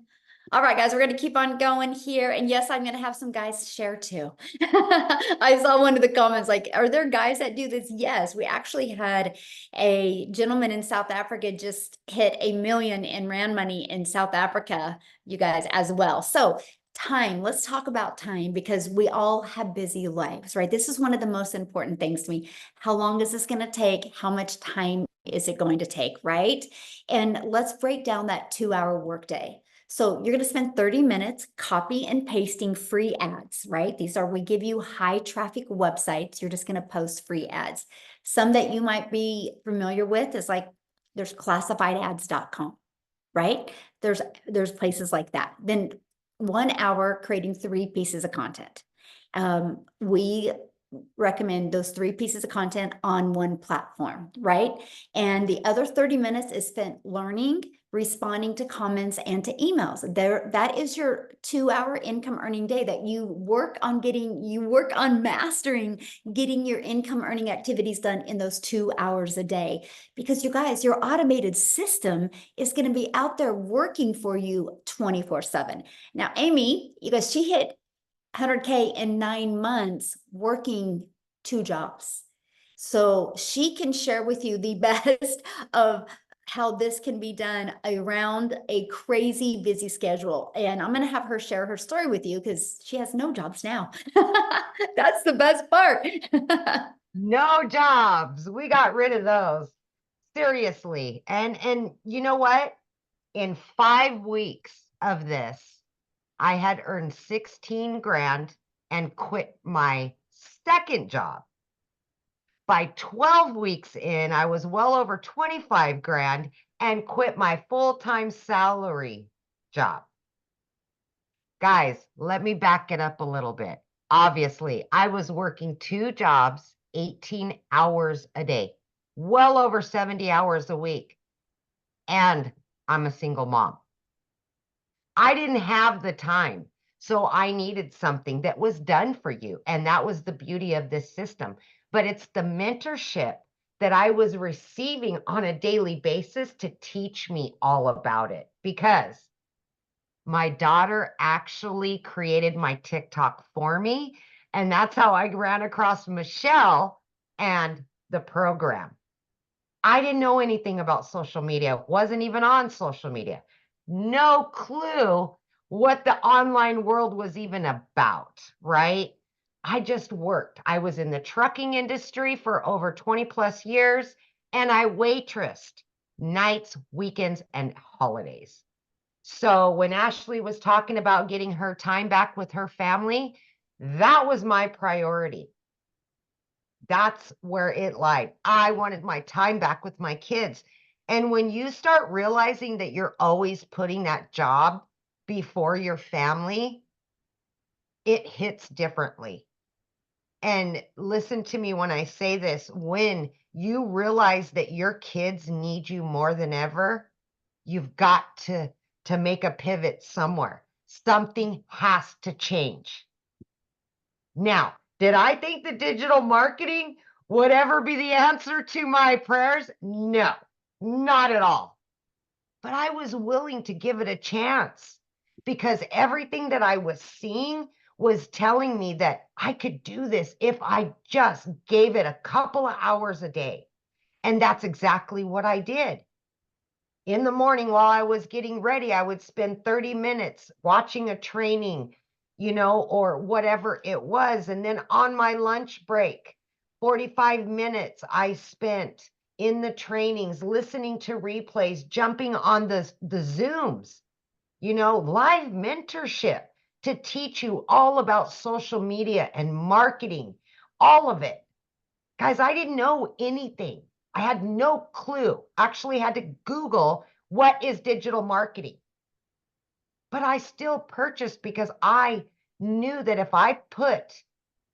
All right, guys, we're going to keep on going here. And yes, I'm going to have some guys share too. I saw one of the comments like, are there guys that do this? Yes, we actually had a gentleman in South Africa just hit 1 million in Rand money in South Africa, you guys, as well. So time, let's talk about time, because we all have busy lives, right? This is one of the most important things to me. How long is this going to take? How much time is it going to take, right? And let's break down that 2-hour workday. So you're going to spend 30 minutes copy and pasting free ads, right? We give you high traffic websites. You're just going to post free ads. Some that you might be familiar with is like, there's classifiedads.com, right? There's places like that. Then 1 hour creating 3 pieces of content. We recommend those 3 pieces of content on one platform, right? And the other 30 minutes is spent learning, responding to comments and to emails. That is your 2-hour income earning day that you work on mastering, getting your income earning activities done in those 2 hours a day. Because you guys, your automated system is going to be out there working for you 24/7. Now, Amy, you guys, she hit 100K in 9 months working 2 jobs. So she can share with you the best of how this can be done around a crazy busy schedule. And I'm going to have her share her story with you because she has no jobs now. That's the best part. No jobs. We got rid of those. Seriously. And you know what? In 5 weeks of this, I had earned 16 grand and quit my second job. By 12 weeks in, I was well over 25 grand and quit my full-time salary job. Guys, let me back it up a little bit. Obviously, I was working 2 jobs, 18 hours a day, well over 70 hours a week. And I'm a single mom. I didn't have the time. So I needed something that was done for you. And that was the beauty of this system. But it's the mentorship that I was receiving on a daily basis to teach me all about it, because my daughter actually created my TikTok for me. And that's how I ran across Michelle and the program. I didn't know anything about social media, wasn't even on social media. No clue what the online world was even about, right? I just worked. I was in the trucking industry for over 20 plus years, and I waitressed nights, weekends, and holidays. So when Ashley was talking about getting her time back with her family, that was my priority. That's where it lied. I wanted my time back with my kids. And when you start realizing that you're always putting that job before your family, it hits differently. And listen to me when I say this, when you realize that your kids need you more than ever, you've got to make a pivot somewhere. Something has to change. Now, did I think that digital marketing would ever be the answer to my prayers? No, not at all. But I was willing to give it a chance, because everything that I was seeing was telling me that I could do this if I just gave it a couple of hours a day. And that's exactly what I did. In the morning while I was getting ready, I would spend 30 minutes watching a training, or whatever it was. And then on my lunch break, 45 minutes I spent in the trainings, listening to replays, jumping on the Zooms, live mentorship to teach you all about social media and marketing, all of it. Guys, I didn't know anything. I had no clue. Actually had to Google what is digital marketing. But I still purchased because I knew that if I put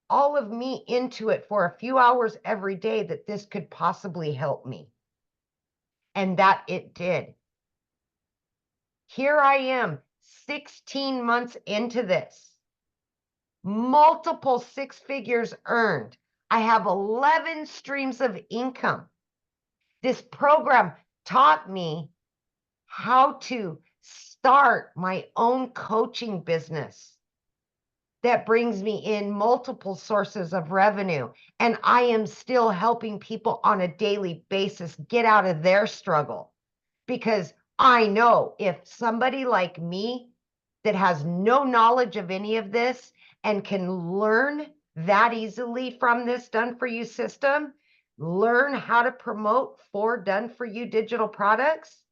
all of me into it for a few hours every day, that this could possibly help me. And that it did. Here I am, 16 months into this. Multiple six figures earned. I have 11 streams of income. This program taught me how to start my own coaching business that brings me in multiple sources of revenue. And I am still helping people on a daily basis get out of their struggle, because I know if somebody like me that has no knowledge of any of this and can learn that easily from this done for you system, learn how to promote for done for you digital products,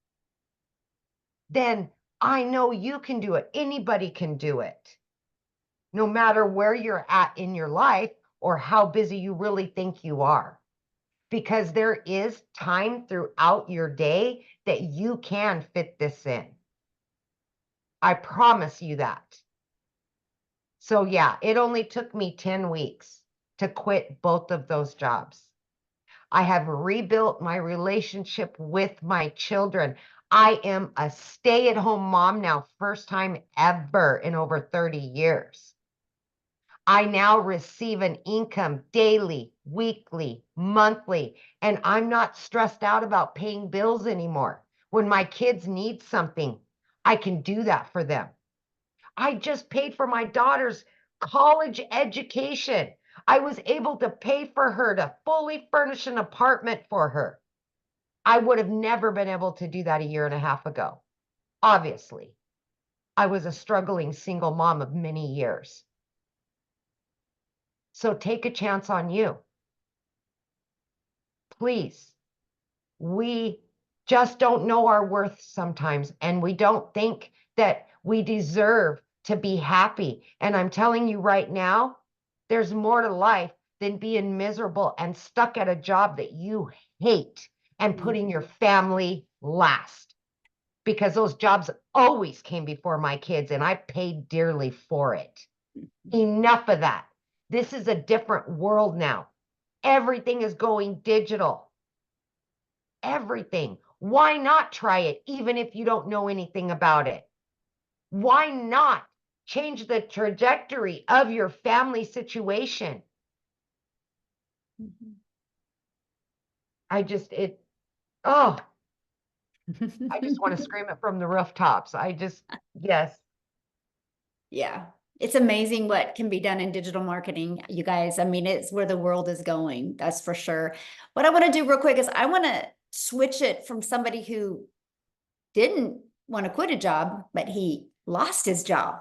then I know you can do it. Anybody can do it, no matter where you're at in your life or how busy you really think you are, because there is time throughout your day that you can fit this in. I promise you that. So yeah, it only took me 10 weeks to quit both of those jobs. I have rebuilt my relationship with my children. I am a stay-at-home mom now, first time ever in over 30 years. I now receive an income daily, weekly, monthly, and I'm not stressed out about paying bills anymore. When my kids need something, I can do that for them. I just paid for my daughter's college education. I was able to pay for her to fully furnish an apartment for her. I would have never been able to do that a year and a half ago. Obviously, I was a struggling single mom of many years. So take a chance on you. Please. We just don't know our worth sometimes, and we don't think that we deserve to be happy. And I'm telling you right now, there's more to life than being miserable and stuck at a job that you hate and putting your family last. Because those jobs always came before my kids, and I paid dearly for it. Enough of that. This is a different world now. Everything is going digital. Everything. Why not try it, even if you don't know anything about it? Why not change the trajectory of your family situation. Mhm. I just want to scream it from the rooftops. Yes. Yeah, it's amazing what can be done in digital marketing, you guys. I mean, it's where the world is going, that's for sure. What I want to do real quick is I want to switch it from somebody who didn't want to quit a job, but he lost his job.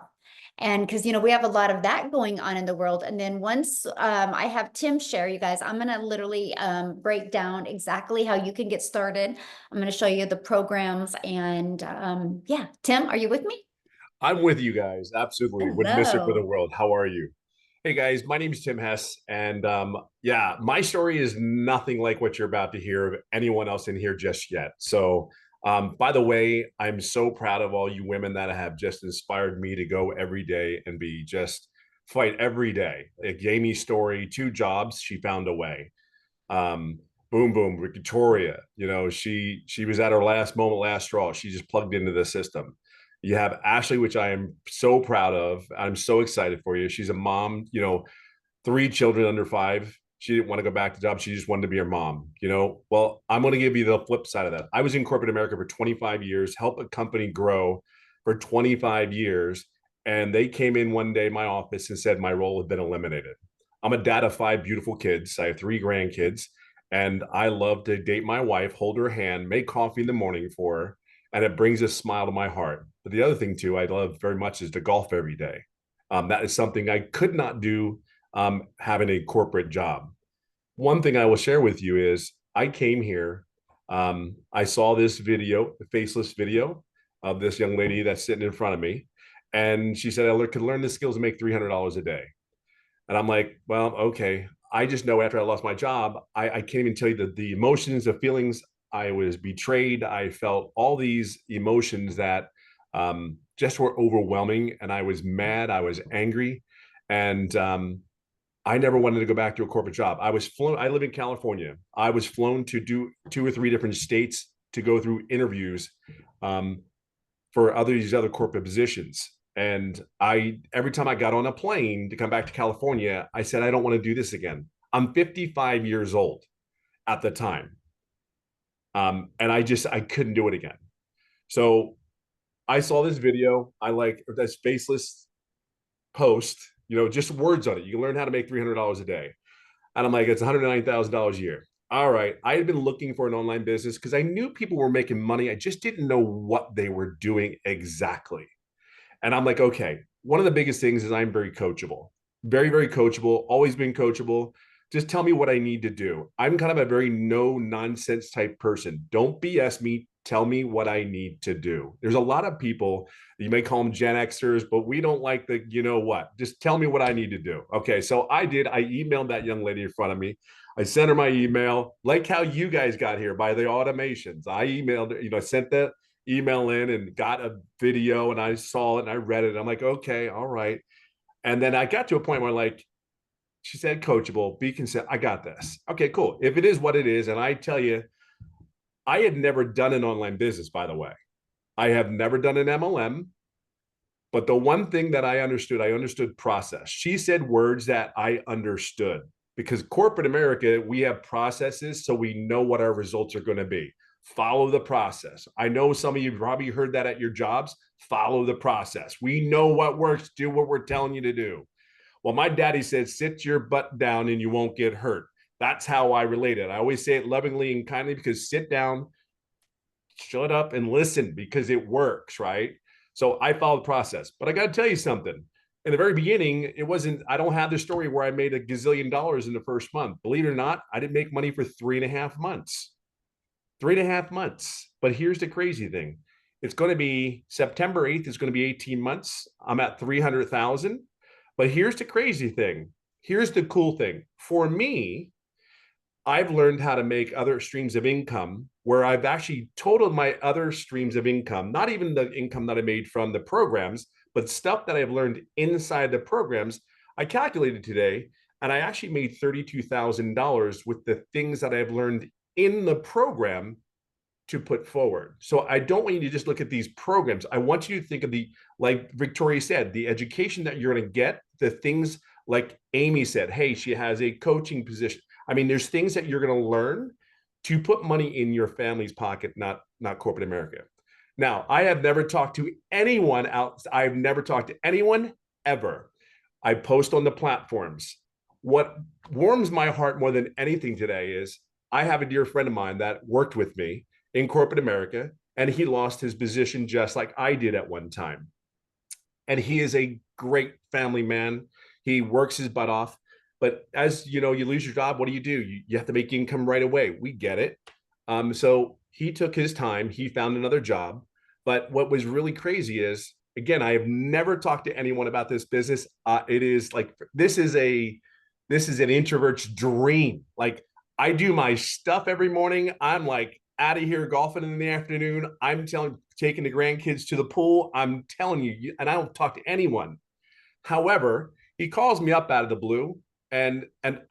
And because, you know, we have a lot of that going on in the world. And then once I have Tim share, you guys, I'm going to literally break down exactly how you can get started. I'm going to show you the programs. And yeah, Tim, are you with me? I'm with you guys. Absolutely. Wouldn't miss it for the Hello. world. How are you? Hey guys, my name is Tim Hess. And yeah, my story is nothing like what you're about to hear of anyone else in here just yet. So, by the way, I'm so proud of all you women that have just inspired me to go every day and be just fight every day. Like Amy's story, 2 jobs, she found a way. Um, boom, boom, Victoria, you know, she was at her last moment, last straw. She just plugged into the system. You have Ashley, which I am so proud of. I'm so excited for you. She's a mom, you know, 3 children under 5. She didn't want to go back to job. She just wanted to be her mom, you know. Well, I'm going to give you the flip side of that. I was in corporate America for 25 years, helped a company grow for 25 years. And they came in one day in my office and said my role had been eliminated. I'm a dad of 5 beautiful kids. I have 3 grandkids, and I love to date my wife, hold her hand, make coffee in the morning for her, and it brings a smile to my heart. But the other thing too, I love very much is to golf every day. That is something I could not do having a corporate job. One thing I will share with you is I came here. I saw this video, the faceless video of this young lady that's sitting in front of me. And she said, I could learn the skills to make $300 a day. And I'm like, well, okay. I just know after I lost my job, I can't even tell you the emotions, the feelings. I was betrayed. I felt all these emotions that just were overwhelming. And I was mad. I was angry. And I never wanted to go back to a corporate job. I was flown. I live in California. I was flown to do 2 or 3 different states to go through interviews for these other corporate positions. And every time I got on a plane to come back to California, I said, I don't want to do this again. I'm 55 years old at the time. And I couldn't do it again. So I saw this video. I like this faceless post, you know, just words on it. You can learn how to make $300 a day. And I'm like, it's $109,000 a year. All right. I had been looking for an online business because I knew people were making money. I just didn't know what they were doing exactly. And I'm like, okay, one of the biggest things is I'm very coachable, very, very coachable, always been coachable. Just tell me what I need to do. I'm kind of a very no nonsense type person. Don't BS me. Tell me what I need to do. There's a lot of people, you may call them Gen Xers, but we don't like the, you know what, just tell me what I need to do. Okay. So I emailed that young lady in front of me. I sent her my email, like how you guys got here by the automations. I emailed her, you know, I sent that email in and got a video and I saw it and I read it. I'm like, okay, all right. And then I got to a point where like, she said, coachable, be consistent. I got this. Okay, cool. If it is what it is, and I tell you, I had never done an online business, by the way. I have never done an MLM. But the one thing that I understood process. She said words that I understood because corporate America, we have processes so we know what our results are going to be. Follow the process. I know some of you probably heard that at your jobs. Follow the process. We know what works. Do what we're telling you to do. Well, my daddy said, sit your butt down and you won't get hurt. That's how I relate it. I always say it lovingly and kindly because sit down, shut up and listen because it works, right? So I followed the process. But I got to tell you something. In the very beginning, I don't have the story where I made $1 gazillion in the first month. Believe it or not, I didn't make money for 3.5 months. 3.5 months. But here's the crazy thing. It's going to be September 8th. It's going to be 18 months. I'm at 300,000. But here's the crazy thing. Here's the cool thing. For me, I've learned how to make other streams of income where I've actually totaled my other streams of income, not even the income that I made from the programs, but stuff that I've learned inside the programs. I calculated today, and I actually made $32,000 with the things that I've learned in the program to put forward. So I don't want you to just look at these programs. I want you to think of like Victoria said, the education that you're going to get, the things like Amy said, hey, she has a coaching position. I mean, there's things that you're going to learn to put money in your family's pocket, not corporate America. Now, I have never talked to anyone else. I've never talked to anyone ever. I post on the platforms. What warms my heart more than anything today is I have a dear friend of mine that worked with me in corporate America, and he lost his position just like I did at one time. And he is a great family man. He works his butt off. But as you know, you lose your job, what do? You have to make income right away. We get it. So he took his time. He found another job. But what was really crazy is, again, I have never talked to anyone about this business. It is like, this is an introvert's dream. Like, I do my stuff every morning. I'm like out of here golfing in the afternoon. Taking the grandkids to the pool. I'm telling you, and I don't talk to anyone. However, he calls me up out of the blue. And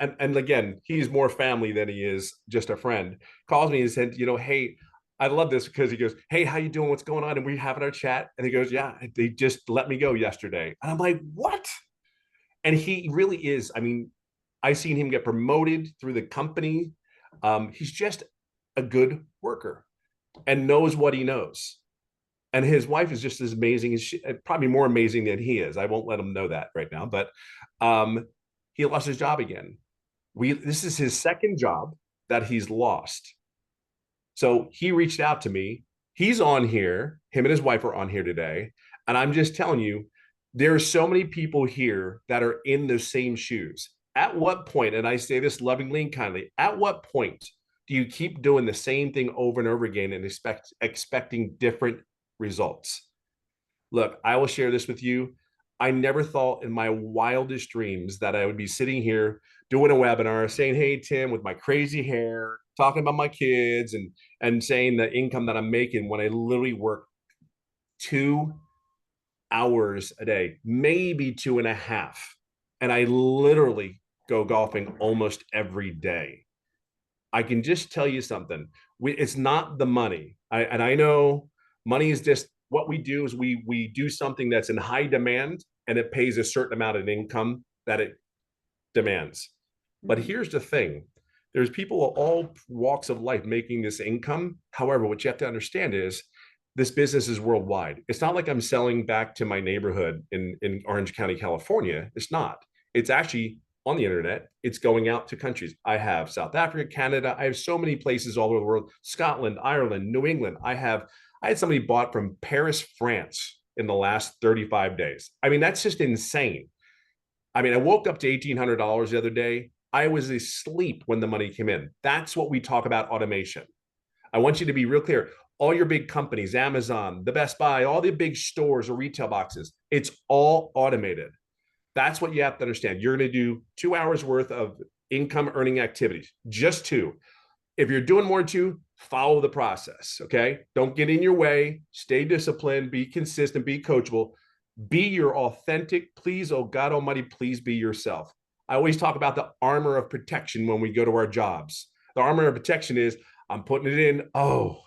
again, he's more family than he is just a friend. Calls me and said, hey, I love this because he goes, hey, how you doing? What's going on? And we having our chat. And he goes, yeah, they just let me go yesterday. And I'm like, what? And he really is. I mean, I seen him get promoted through the company. He's just a good worker and knows what he knows. And his wife is just as amazing as probably more amazing than he is. I won't let him know that right now, but he lost his job again. This is his second job that he's lost. So he reached out to me. He's on here. Him and his wife are on here today. And I'm just telling you, there are so many people here that are in those same shoes. At what point, and I say this lovingly and kindly, at what point do you keep doing the same thing over and over again and expecting different results? Look, I will share this with you. I never thought in my wildest dreams that I would be sitting here doing a webinar saying, hey, Tim, with my crazy hair, talking about my kids and saying the income that I'm making when I literally work 2 hours a day, maybe 2.5. And I literally go golfing almost every day. I can just tell you something. It's not the money. I know money is just what we do is we do something that's in high demand and it pays a certain amount of income that it demands. But here's the thing. There's people of all walks of life making this income. However, what you have to understand is this business is worldwide. It's not like I'm selling back to my neighborhood in Orange County, California. It's not. It's actually on the internet. It's going out to countries. I have South Africa, Canada. I have so many places all over the world. Scotland, Ireland, New England. I had somebody bought from Paris, France in the last 35 days. I mean, that's just insane. I mean, I woke up to $1,800 the other day. I was asleep when the money came in. That's what we talk about automation. I want you to be real clear. All your big companies, Amazon, the Best Buy, all the big stores or retail boxes, it's all automated. That's what you have to understand. You're going to do 2 hours worth of income earning activities, just 2. If you're doing more than 2, follow the process, okay? Don't get in your way. Stay disciplined, be consistent, be coachable. Be your authentic, please, oh God Almighty, please be yourself. I always talk about the armor of protection when we go to our jobs. The armor of protection is I'm putting it in. Oh,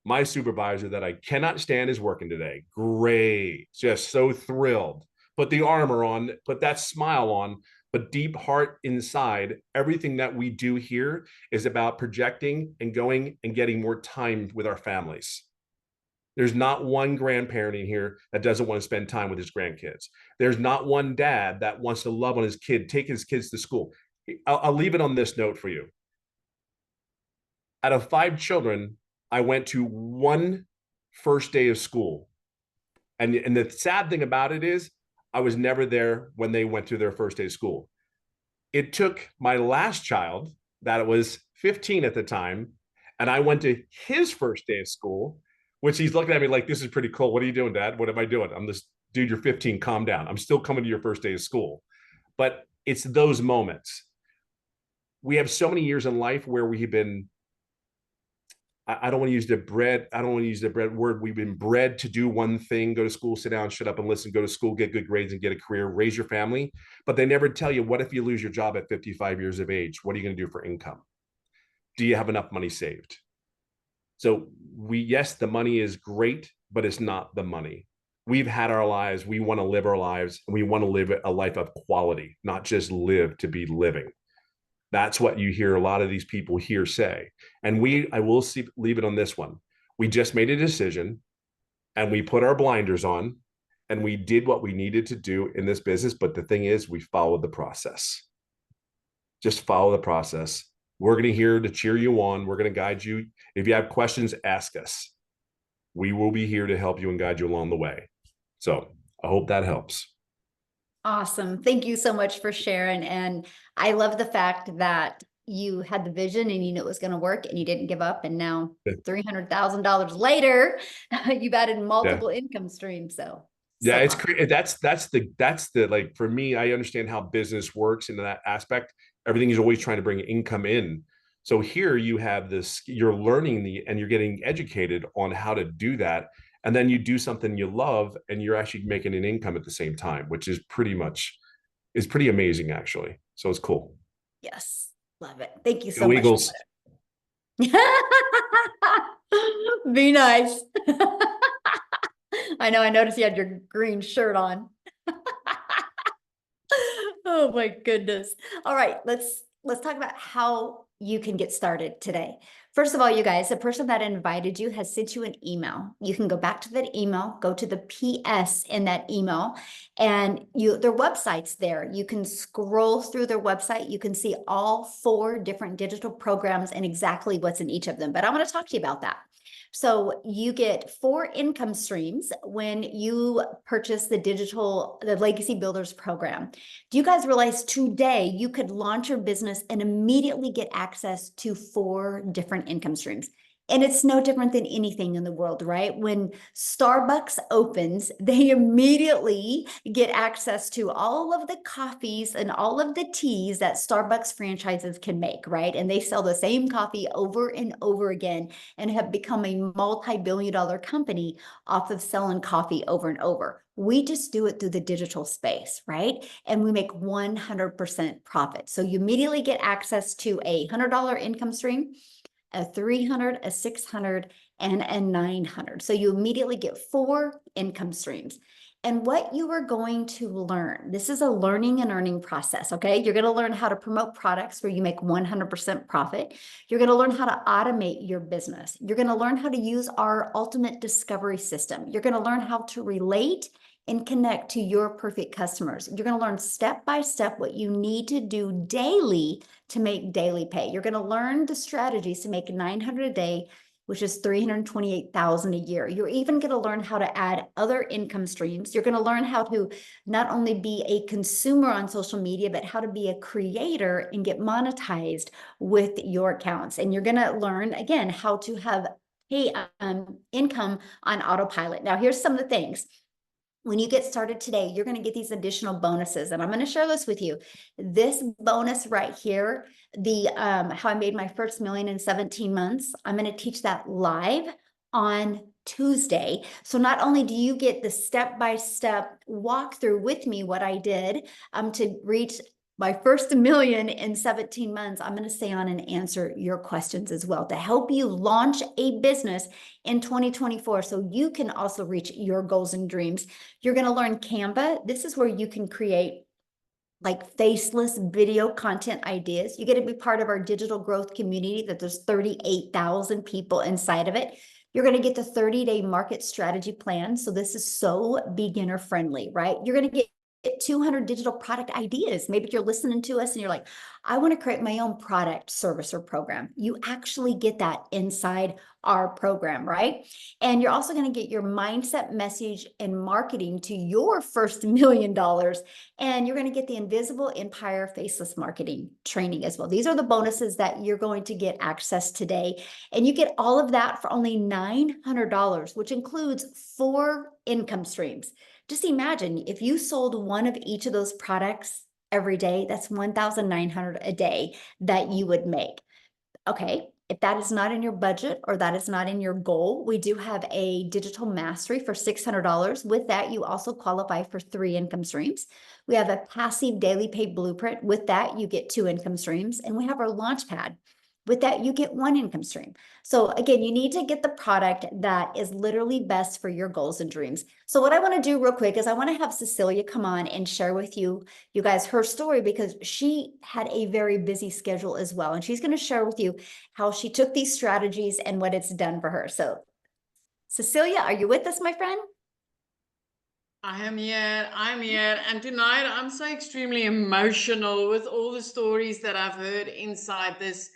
my supervisor that I cannot stand is working today. Great. Just so thrilled. Put the armor on, put that smile on, but deep heart inside, everything that we do here is about projecting and going and getting more time with our families. There's not one grandparent in here that doesn't want to spend time with his grandkids. There's not one dad that wants to love on his kid, take his kids to school. I'll leave it on this note for you. Out of 5 children, I went to 1 first day of school. And the sad thing about it is I was never there when they went to their first day of school. It took my last child, that was 15 at the time, and I went to his first day of school, which he's looking at me like, this is pretty cool. What are you doing, Dad? What am I doing? I'm this dude, you're 15, calm down. I'm still coming to your first day of school. But it's those moments. We have so many years in life where we've been, I don't want to use the bread. I don't want to use the bread word. We've been bred to do one thing, go to school, sit down, shut up and listen, go to school, get good grades and get a career, raise your family. But they never tell you, what if you lose your job at 55 years of age? What are you going to do for income? Do you have enough money saved? So yes, the money is great, but it's not the money. We've had our lives. We want to live our lives, and we want to live a life of quality, not just live to be living. That's what you hear a lot of these people here say. And I will leave it on this one. We just made a decision and we put our blinders on and we did what we needed to do in this business. But the thing is, we followed the process. Just follow the process. We're going to here to cheer you on. We're going to guide you. If you have questions, ask us. We will be here to help you and guide you along the way. So I hope that helps. Awesome. Thank you so much for sharing. And I love the fact that you had the vision and you knew it was going to work and you didn't give up. And now $300,000 later, you've added multiple income streams. So yeah, it's awesome. that's the like, for me, I understand how business works in that aspect. Everything is always trying to bring income in. So here you have this, you're learning and you're getting educated on how to do that. And then you do something you love and you're actually making an income at the same time, which is pretty amazing, actually. So it's cool. Yes. Love it. Thank you so Go much. Eagles. Be nice. I know. I noticed you had your green shirt on. Oh my goodness. All right, let's talk about how you can get started today. First of all, you guys, the person that invited you has sent you an email. You can go back to that email, go to the PS in that email, and their website's there. You can scroll through their website. You can see all 4 different digital programs and exactly what's in each of them. But I want to talk to you about that. So you get 4 income streams when you purchase the Legacy Builders program. Do you guys realize today you could launch your business and immediately get access to 4 different income streams? And it's no different than anything in the world, right? When Starbucks opens, they immediately get access to all of the coffees and all of the teas that Starbucks franchises can make, right? And they sell the same coffee over and over again and have become a multi-billion-dollar company off of selling coffee over and over. We just do it through the digital space, right? And we make 100% profit. So you immediately get access to a $100 income stream, a 300, a 600, and a 900. So you immediately get 4 income streams. And what you are going to learn, this is a learning and earning process, okay? You're going to learn how to promote products where you make 100% profit. You're going to learn how to automate your business. You're going to learn how to use our ultimate discovery system. You're going to learn how to relate and connect to your perfect customers. You're going to learn step by step what you need to do daily to make daily pay. You're going to learn the strategies to make 900 a day, which is 328,000 a year. You're even going to learn how to add other income streams. You're going to learn how to not only be a consumer on social media, but how to be a creator and get monetized with your accounts. And you're going to learn, again, how to have income on autopilot. Now, here's some of the things. When you get started today, you're going to get these additional bonuses, and I'm going to share this with you. This bonus right here, the how I made my first million in 17 months, I'm going to teach that live on Tuesday. So not only do you get the step-by-step walkthrough with me, what I did to reach my first million in 17 months, I'm going to stay on and answer your questions as well to help you launch a business in 2024 so you can also reach your goals and dreams. You're going to learn Canva. This is where you can create like faceless video content ideas. You get to be part of our digital growth community that there's 38,000 people inside of it. You're going to get the 30-day market strategy plan. So this is so beginner friendly, right? You're going to get 200 digital product ideas. Maybe you're listening to us and you're like, I want to create my own product, service, or program. You actually get that inside our program, right? And you're also going to get your mindset, message, and marketing to your first $1 million. And you're going to get the Invisible Empire Faceless Marketing training as well. These are the bonuses that you're going to get access today. And you get all of that for only $900, which includes 4 income streams. Just imagine if you sold one of each of those products every day, that's $1,900 a day that you would make. Okay, if that is not in your budget or that is not in your goal, we do have a digital mastery for $600. With that, you also qualify for 3 income streams. We have a passive daily pay blueprint. With that, you get 2 income streams. And we have our Launchpad. With that, you get one income stream. So again, you need to get the product that is literally best for your goals and dreams. So what I want to do real quick is I want to have Cecilia come on and share with you guys her story, because she had a very busy schedule as well. And she's going to share with you how she took these strategies and what it's done for her. So Cecilia, are you with us, my friend? I am here, I'm here, and tonight I'm so extremely emotional with all the stories that I've heard inside this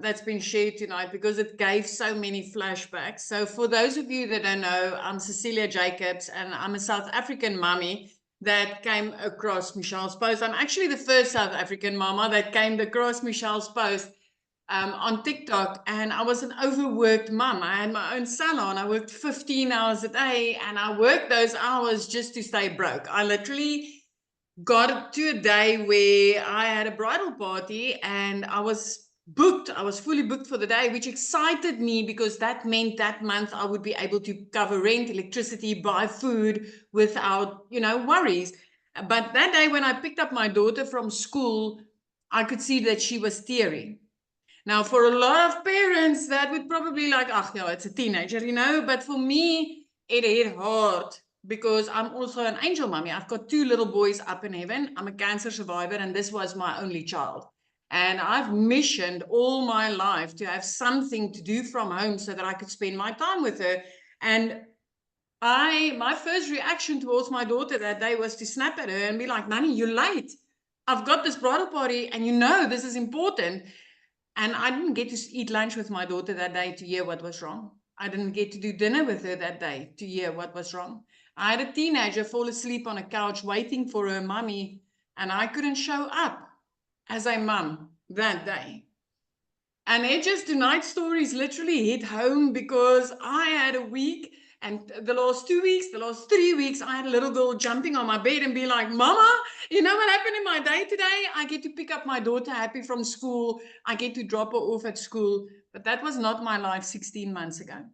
that's been shared tonight, because it gave so many flashbacks. So for those of you that don't know, I'm Cecilia Jacobs, and I'm a South African mommy that came across Michelle's post. I'm actually the first South African mama that came across Michelle's post on TikTok, and I was an overworked mum. I had my own salon. I worked 15 hours a day, and I worked those hours just to stay broke. I literally got to a day where I had a bridal party and I was booked. I was fully booked for the day, which excited me because that meant that month I would be able to cover rent, electricity, buy food without, worries. But that day when I picked up my daughter from school, I could see that she was tearing. Now, for a lot of parents, that would probably like, yeah, it's a teenager, but for me, it hit hard because I'm also an angel mommy. I've got 2 little boys up in heaven. I'm a cancer survivor, and this was my only child. And I've missioned all my life to have something to do from home so that I could spend my time with her. And my first reaction towards my daughter that day was to snap at her and be like, Nanny, you're late. I've got this bridal party and this is important. And I didn't get to eat lunch with my daughter that day to hear what was wrong. I didn't get to do dinner with her that day to hear what was wrong. I had a teenager fall asleep on a couch waiting for her mommy, and I couldn't show up as a mum that day. And tonight's stories literally hit home because I had a week, and the last 2 weeks, the last 3 weeks, I had a little girl jumping on my bed and be like, Mama, you know what happened in my day today? I get to pick up my daughter happy from school. I get to drop her off at school. But that was not my life 16 months ago.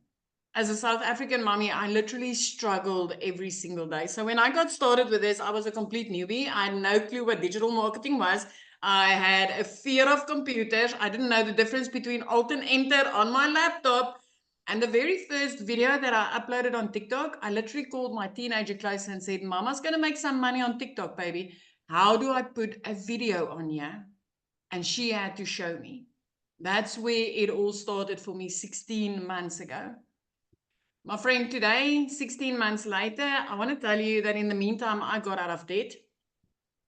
As a South African mommy, I literally struggled every single day. So when I got started with this, I was a complete newbie. I had no clue what digital marketing was. I had a fear of computers. I didn't know the difference between Alt and Enter on my laptop. And the very first video that I uploaded on TikTok, I literally called my teenager close and said, Mama's going to make some money on TikTok, baby. How do I put a video on here? And she had to show me. That's where it all started for me 16 months ago. My friend, today, 16 months later, I want to tell you that in the meantime, I got out of debt.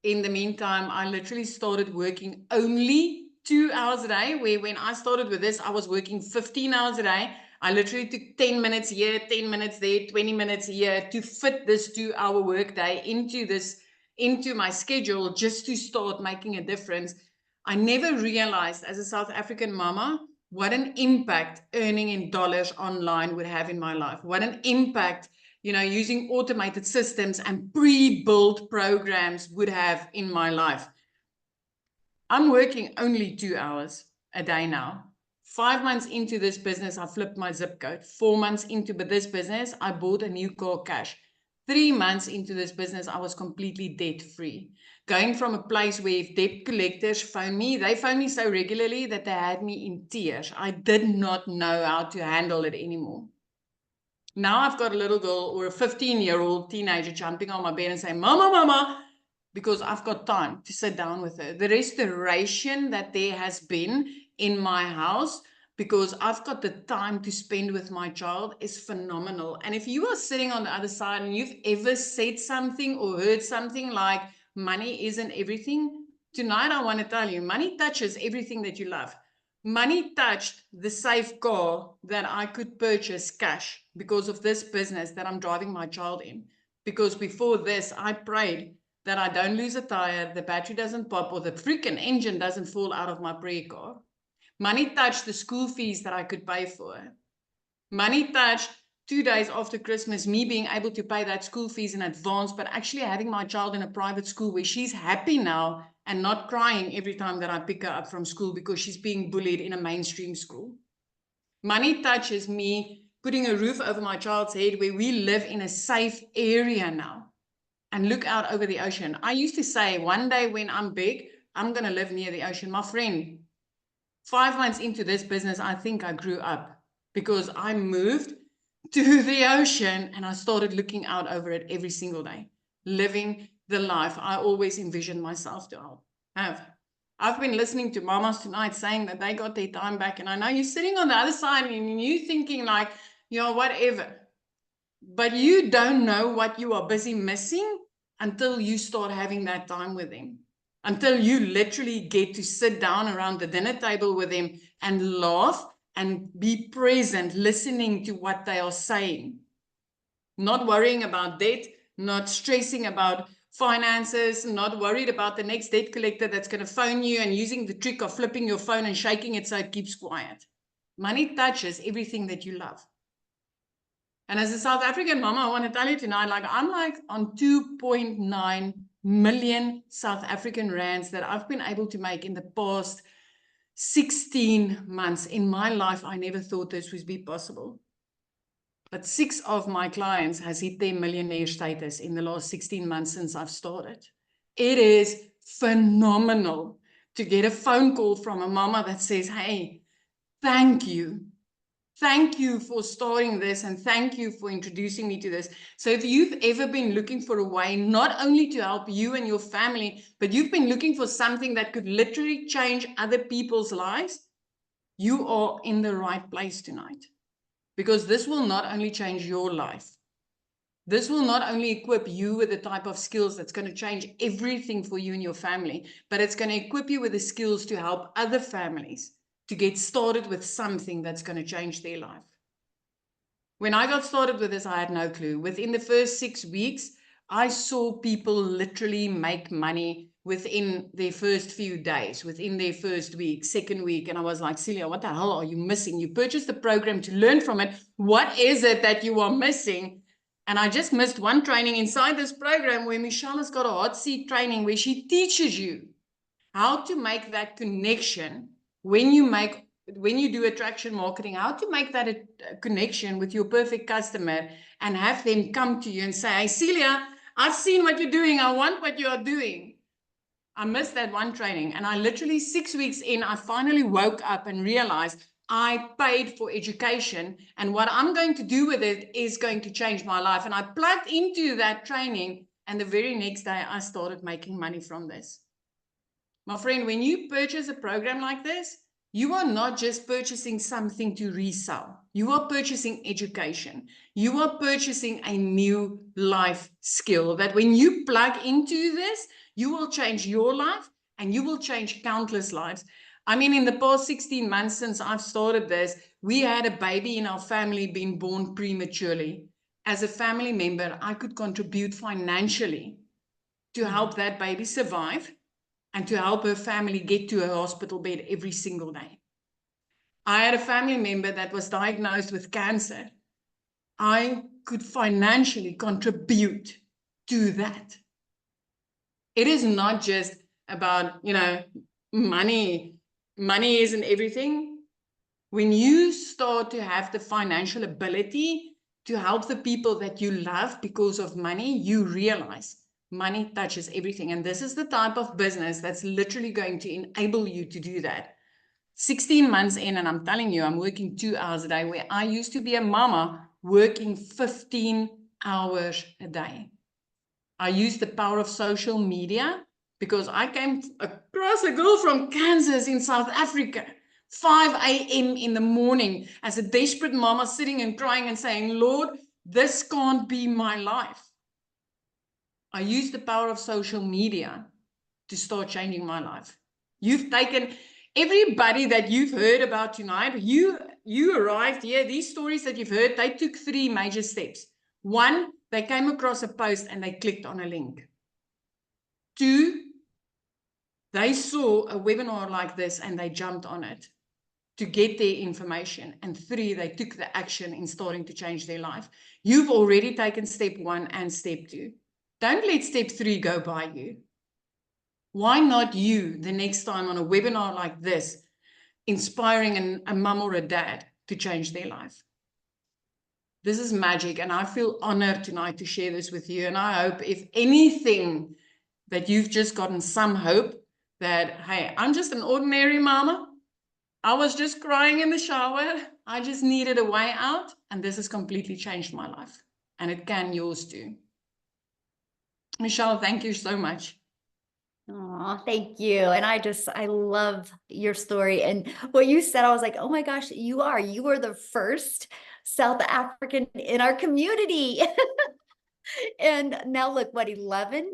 In the meantime, I literally started working only 2 hours a day, where when I started with this, I was working 15 hours a day. I literally took 10 minutes here, 10 minutes there, 20 minutes here to fit this 2-hour workday into my schedule just to start making a difference. I never realized as a South African mama what an impact earning in dollars online would have in my life. What an impact, using automated systems and pre-built programs would have in my life. I'm working only 2 hours a day now. 5 months into this business, I flipped my zip code. 4 months into this business, I bought a new car cash. 3 months into this business, I was completely debt-free. Going from a place where if debt collectors phone me, they phone me so regularly that they had me in tears. I did not know how to handle it anymore. Now I've got a little girl or a 15-year-old teenager jumping on my bed and saying, Mama, Mama, because I've got time to sit down with her. The restoration that there has been in my house because I've got the time to spend with my child is phenomenal. And if you are sitting on the other side and you've ever said something or heard something like, money isn't everything, tonight I want to tell you, money touches everything that you love. Money touched the safe car that I could purchase cash because of this business that I'm driving my child in. Because before this, I prayed that I don't lose a tire, the battery doesn't pop, or the freaking engine doesn't fall out of my prayer car. Money touched the school fees that I could pay for. Money touched 2 days after Christmas, me being able to pay that school fees in advance, but actually having my child in a private school where she's happy now and not crying every time that I pick her up from school because she's being bullied in a mainstream school. Money touches me putting a roof over my child's head where we live in a safe area now and look out over the ocean. I used to say, one day when I'm big, I'm going to live near the ocean. My friend, 5 months into this business, I think I grew up because I moved to the ocean and I started looking out over it every single day, living the life I always envisioned myself to have. I've been listening to mamas tonight saying that they got their time back. And I know you're sitting on the other side and you're thinking like, you know, whatever. But you don't know what you are busy missing until you start having that time with them. Until you literally get to sit down around the dinner table with them and laugh and be present, listening to what they are saying. Not worrying about debt, not stressing about finances, not worried about the next debt collector that's going to phone you and using the trick of flipping your phone and shaking it so it keeps quiet. Money touches everything that you love. And as a South African mama, I want to tell you tonight, like I'm like on 2.9 million South African rands that I've been able to make in the past 16 months. In my life, I never thought this would be possible. But 6 of my clients has hit their millionaire status in the last 16 months since I've started. It is phenomenal to get a phone call from a mama that says, hey, thank you. Thank you for starting this and thank you for introducing me to this. So if you've ever been looking for a way, not only to help you and your family, but you've been looking for something that could literally change other people's lives, you are in the right place tonight. Because this will not only change your life, this will not only equip you with the type of skills that's going to change everything for you and your family, but it's going to equip you with the skills to help other families to get started with something that's going to change their life. When I got started with this, I had no clue. Within the first 6 weeks, I saw people literally make money within their first few days, within their first week, second week. And I was like, Celia, what the hell are you missing? You purchased the program to learn from it. What is it that you are missing? And I just missed one training inside this program where Michelle has got a hot seat training where she teaches you how to make that connection when you do attraction marketing, how to make that a connection with your perfect customer and have them come to you and say, hey, Celia, I've seen what you're doing. I want what you are doing. I missed that one training. And I literally 6 weeks in, I finally woke up and realized I paid for education. And what I'm going to do with it is going to change my life. And I plugged into that training. And the very next day, I started making money from this. My friend, when you purchase a program like this, you are not just purchasing something to resell. You are purchasing education. You are purchasing a new life skill that when you plug into this, you will change your life and you will change countless lives. I mean, in the past 16 months since I've started this, we had a baby in our family being born prematurely. As a family member, I could contribute financially to help that baby survive and to help her family get to a hospital bed every single day. I had a family member that was diagnosed with cancer. I could financially contribute to that. It is not just about, money. Money isn't everything. When you start to have the financial ability to help the people that you love because of money, you realize money touches everything. And this is the type of business that's literally going to enable you to do that. 16 months in, and I'm telling you, I'm working 2 hours a day, where I used to be a mama working 15 hours a day. I used the power of social media because I came across a girl from Kansas in South Africa, 5 a.m. in the morning, as a desperate mama sitting and crying and saying, Lord, this can't be my life. I used the power of social media to start changing my life. You've taken everybody that you've heard about tonight, you arrived here, these stories that you've heard, they took 3 major steps. 1, they came across a post and they clicked on a link. 2, they saw a webinar like this and they jumped on it to get their information. And 3, they took the action in starting to change their life. You've already taken step 1 and step 2. Don't let step 3 go by you. Why not you the next time on a webinar like this, inspiring a mum or a dad to change their life? This is magic, and I feel honored tonight to share this with you. And I hope, if anything, that you've just gotten some hope that, hey, I'm just an ordinary mama, I was just crying in the shower. I just needed a way out, and this has completely changed my life. And it can yours too. Michelle, thank you so much. Oh, thank you. And I love your story. And what you said, I was like, oh my gosh, you were the first South African in our community. And now look, what, 11?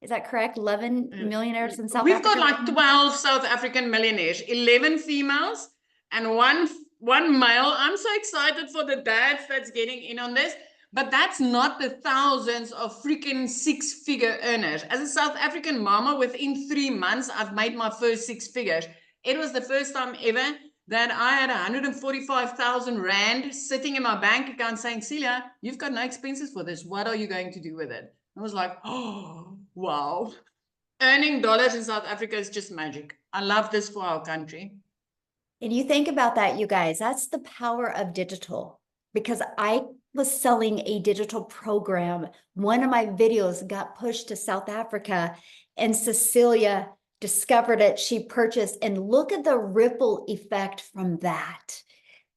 Is that correct? 11 millionaires in South We've Africa? got like 12 South African millionaires, 11 females and one male. I'm so excited for the dads that's getting in on this. But that's not the thousands of freaking 6-figure earners. As a South African mama, within 3 months, I've made my first 6 figures. It was the first time ever that I had 145,000 Rand sitting in my bank account saying, Celia, you've got no expenses for this. What are you going to do with it? I was like, oh, wow. Earning dollars in South Africa is just magic. I love this for our country. And you think about that, you guys, that's the power of digital. Because I was selling a digital program. One of my videos got pushed to South Africa and Cecilia discovered it. She purchased, and look at the ripple effect from that.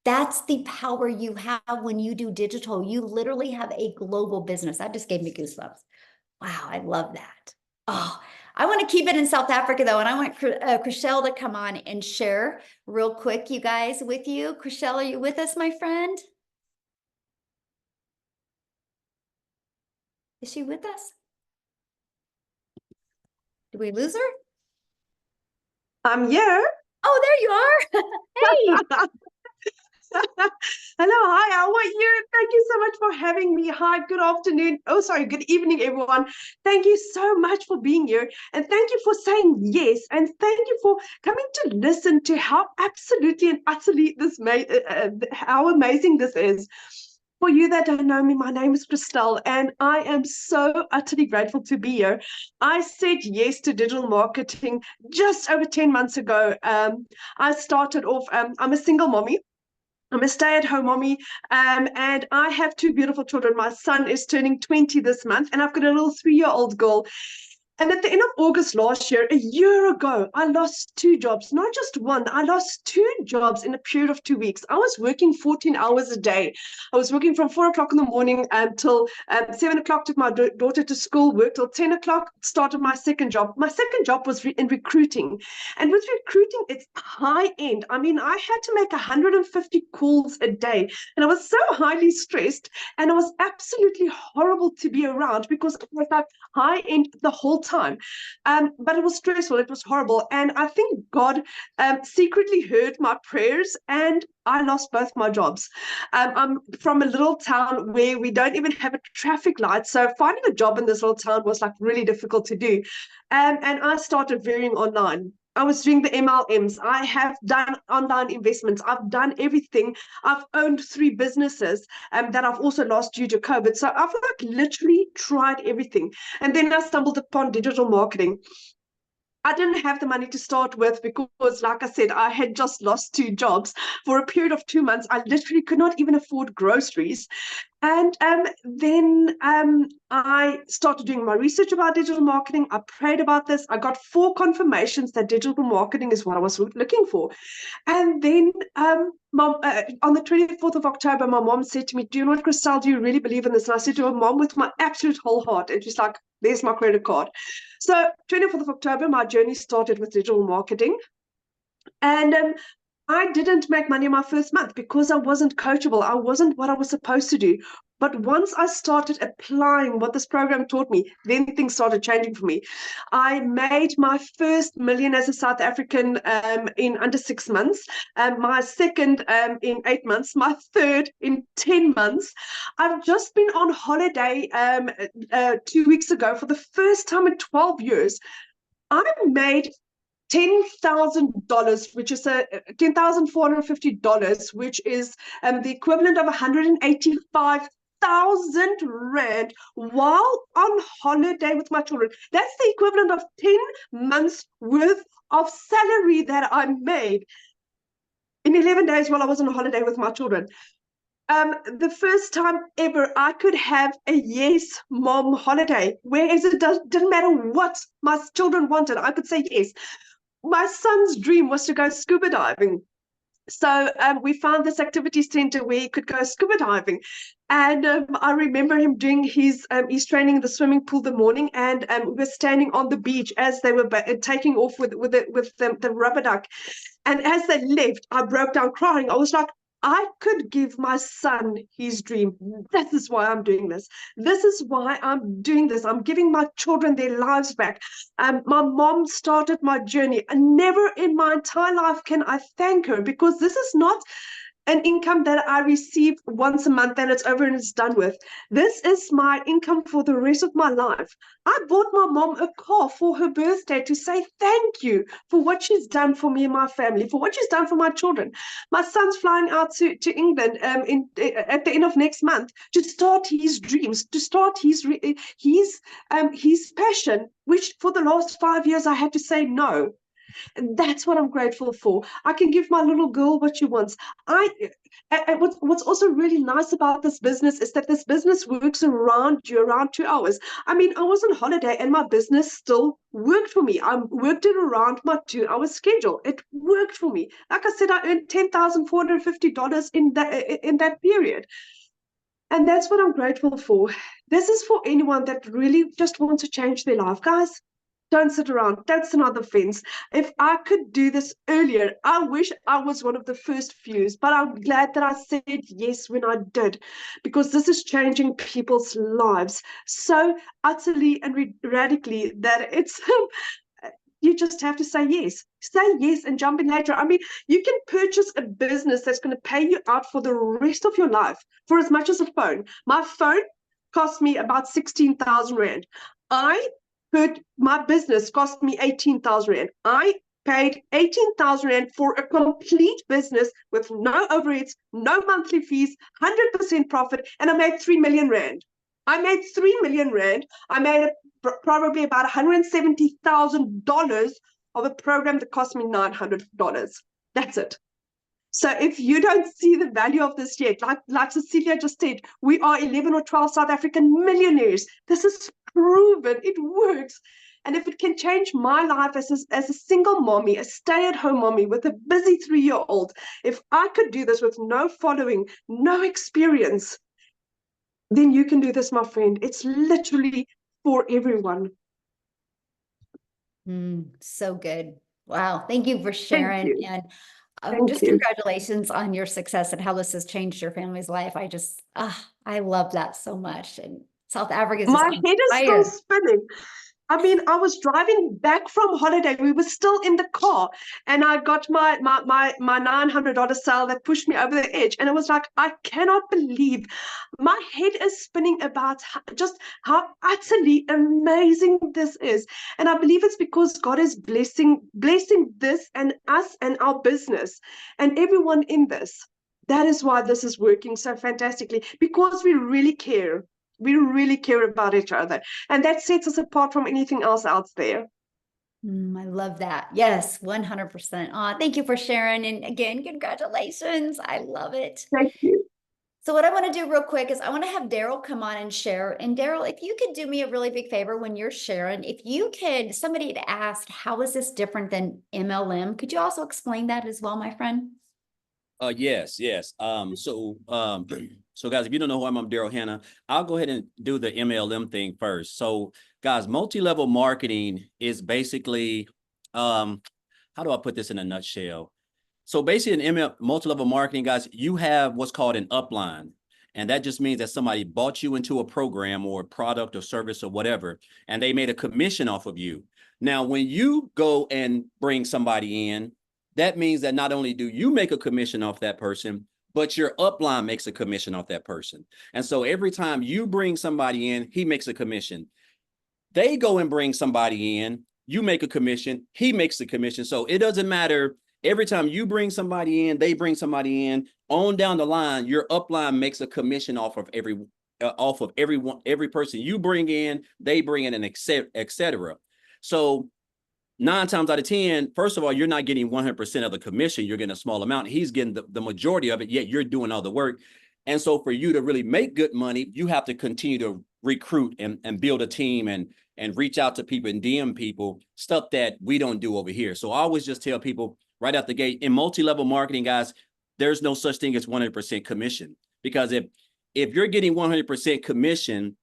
That's the power you have when you do digital. You literally have a global business. That just gave me goosebumps. Wow, I love that. Oh, I want to keep it in South Africa though. And I want Chriselle to come on and share real quick, you guys, with you. Chriselle, are you with us, my friend? Is she with us? Did we lose her? I'm here. Oh, there you are. Hey. Hello, hi, how are you? Thank you so much for having me. Hi, good afternoon. Oh, sorry, good evening, everyone. Thank you so much for being here. And thank you for saying yes. And thank you for coming to listen to how absolutely and utterly how amazing this is. For you that don't know me, my name is Christelle, and I am so utterly grateful to be here. I said yes to digital marketing just over 10 months ago. I started off, I'm a single mommy. I'm a stay-at-home mommy, and I have 2 beautiful children. My son is turning 20 this month, and I've got a little 3-year-old girl. And at the end of August last year, a year ago, I lost 2 jobs, not just one. I lost 2 jobs in a period of 2 weeks. I was working 14 hours a day. I was working from 4 o'clock in the morning until 7 o'clock, took my daughter to school, worked till 10 o'clock, started my second job. My second job was in recruiting. And with recruiting, it's high end. I mean, I had to make 150 calls a day. And I was so highly stressed. And it was absolutely horrible to be around because I was like high end the whole time. But it was stressful. It was horrible. And I think God secretly heard my prayers, and I lost both my jobs. I'm from a little town where we don't even have a traffic light. So finding a job in this little town was like really difficult to do. And I started veering online. I was doing the MLMs. I have done online investments. I've done everything. I've owned 3 businesses that I've also lost due to COVID. So I've like literally tried everything. And then I stumbled upon digital marketing. I didn't have the money to start with because, like I said, I had just lost 2 jobs for a period of 2 months. I literally could not even afford groceries. And then I started doing my research about digital marketing. I prayed about this. I got 4 confirmations that digital marketing is what I was looking for. And then on the 24th of October, my mom said to me, do you know what, Christelle, do you really believe in this? And I said to her, Mom, with my absolute whole heart. And she's like, there's my credit card. So 24th of October, my journey started with digital marketing. And I didn't make money in my first month because I wasn't coachable. I wasn't what I was supposed to do. But once I started applying what this program taught me, then things started changing for me. I made my first million as a South African in under 6 months, my second in 8 months, my third in 10 months. I've just been on holiday 2 weeks ago for the first time in 12 years. I made $10,000, which is $10,450, which is the equivalent of 185,000 Rand while on holiday with my children. That's the equivalent of 10 months worth of salary that I made in 11 days while I was on holiday with my children. The first time ever I could have a yes mom holiday, whereas it didn't matter what my children wanted, I could say yes. my son's dream was to go scuba diving. So we found this activity center where he could go scuba diving. And I remember him doing his training in the swimming pool the morning, and we were standing on the beach as they were taking off with the rubber duck. And as they left, I broke down crying. I was like, I could give my son his dream. That is why I'm doing this. This is why I'm doing this. I'm giving my children their lives back. My mom started my journey, and never in my entire life can I thank her, because this is not an income that I receive once a month and it's over and it's done with. This is my income for the rest of my life. I bought my mom a car for her birthday to say thank you for what she's done for me and my family, for what she's done for my children. My son's flying out to England at the end of next month to start his dreams, to start his passion, which for the last 5 years I had to say no. And that's what I'm grateful for. I can give my little girl what she wants. What's also really nice about this business is that this business works around you, around 2 hours. I mean, I was on holiday and my business still worked for me. I worked it around my 2-hour schedule. It worked for me. Like I said, I earned $10,450 in that period. And that's what I'm grateful for. This is for anyone that really just wants to change their life, guys. Don't sit around. That's another fence. If I could do this earlier, I wish I was one of the first few, but I'm glad that I said yes when I did, because this is changing people's lives so utterly and radically that it's you just have to say yes. Say yes and jump in later. I mean, you can purchase a business that's going to pay you out for the rest of your life for as much as a phone. My phone cost me about 16,000 Rand. My business cost me 18,000 Rand. I paid 18,000 Rand for a complete business with no overheads, no monthly fees, 100% profit, and I made 3 million Rand. I made 3 million Rand. I made probably about $170,000 of a program that cost me $900. That's it. So if you don't see the value of this yet, like Cecilia just said, we are 11 or 12 South African millionaires. This is proven. It works. And if it can change my life as a single mommy, a stay-at-home mommy with a busy 3-year-old, if I could do this with no following, no experience, then you can do this, my friend. It's literally for everyone. So good. Wow. Thank you for sharing. And just congratulations on your success and how this has changed your family's life. I love that so much. And South Africa is my head is still spinning. I mean, I was driving back from holiday. We were still in the car, and I got my $900 sale that pushed me over the edge. And it was like, I cannot believe my head is spinning about just how utterly amazing this is. And I believe it's because God is blessing this and us and our business and everyone in this. That is why this is working so fantastically, because we really care. We really care about each other. And that sets us apart from anything else out there. I love that. Yes, 100%. Thank you for sharing. And again, congratulations. I love it. Thank you. So what I want to do real quick is I want to have Daryl come on and share. And Daryl, if you could do me a really big favor when you're sharing, somebody had asked, how is this different than MLM? Could you also explain that as well, my friend? Yes. So guys, if you don't know who I'm Daryl Hannah. I'll go ahead and do the MLM thing first. So guys, multi-level marketing is basically, how do I put this in a nutshell? So basically in multi-level marketing, guys, you have what's called an upline. And that just means that somebody bought you into a program or a product or service or whatever, and they made a commission off of you. Now, when you go and bring somebody in, that means that not only do you make a commission off that person, but your upline makes a commission off that person. And so every time you bring somebody in, he makes a commission. They go and bring somebody in, you make a commission, he makes a commission. So it doesn't matter. Every time you bring somebody in, they bring somebody in, on down the line, your upline makes a commission off of every person you bring in, they bring in, and et cetera. So 9 times out of 10, first of all, you're not getting 100% of the commission. You're getting a small amount. He's getting the majority of it, yet you're doing all the work. And so for you to really make good money, you have to continue to recruit and build a team and reach out to people and DM people, stuff that we don't do over here. So I always just tell people right out the gate, in multi-level marketing, guys, there's no such thing as 100% commission. Because if you're getting 100% commission,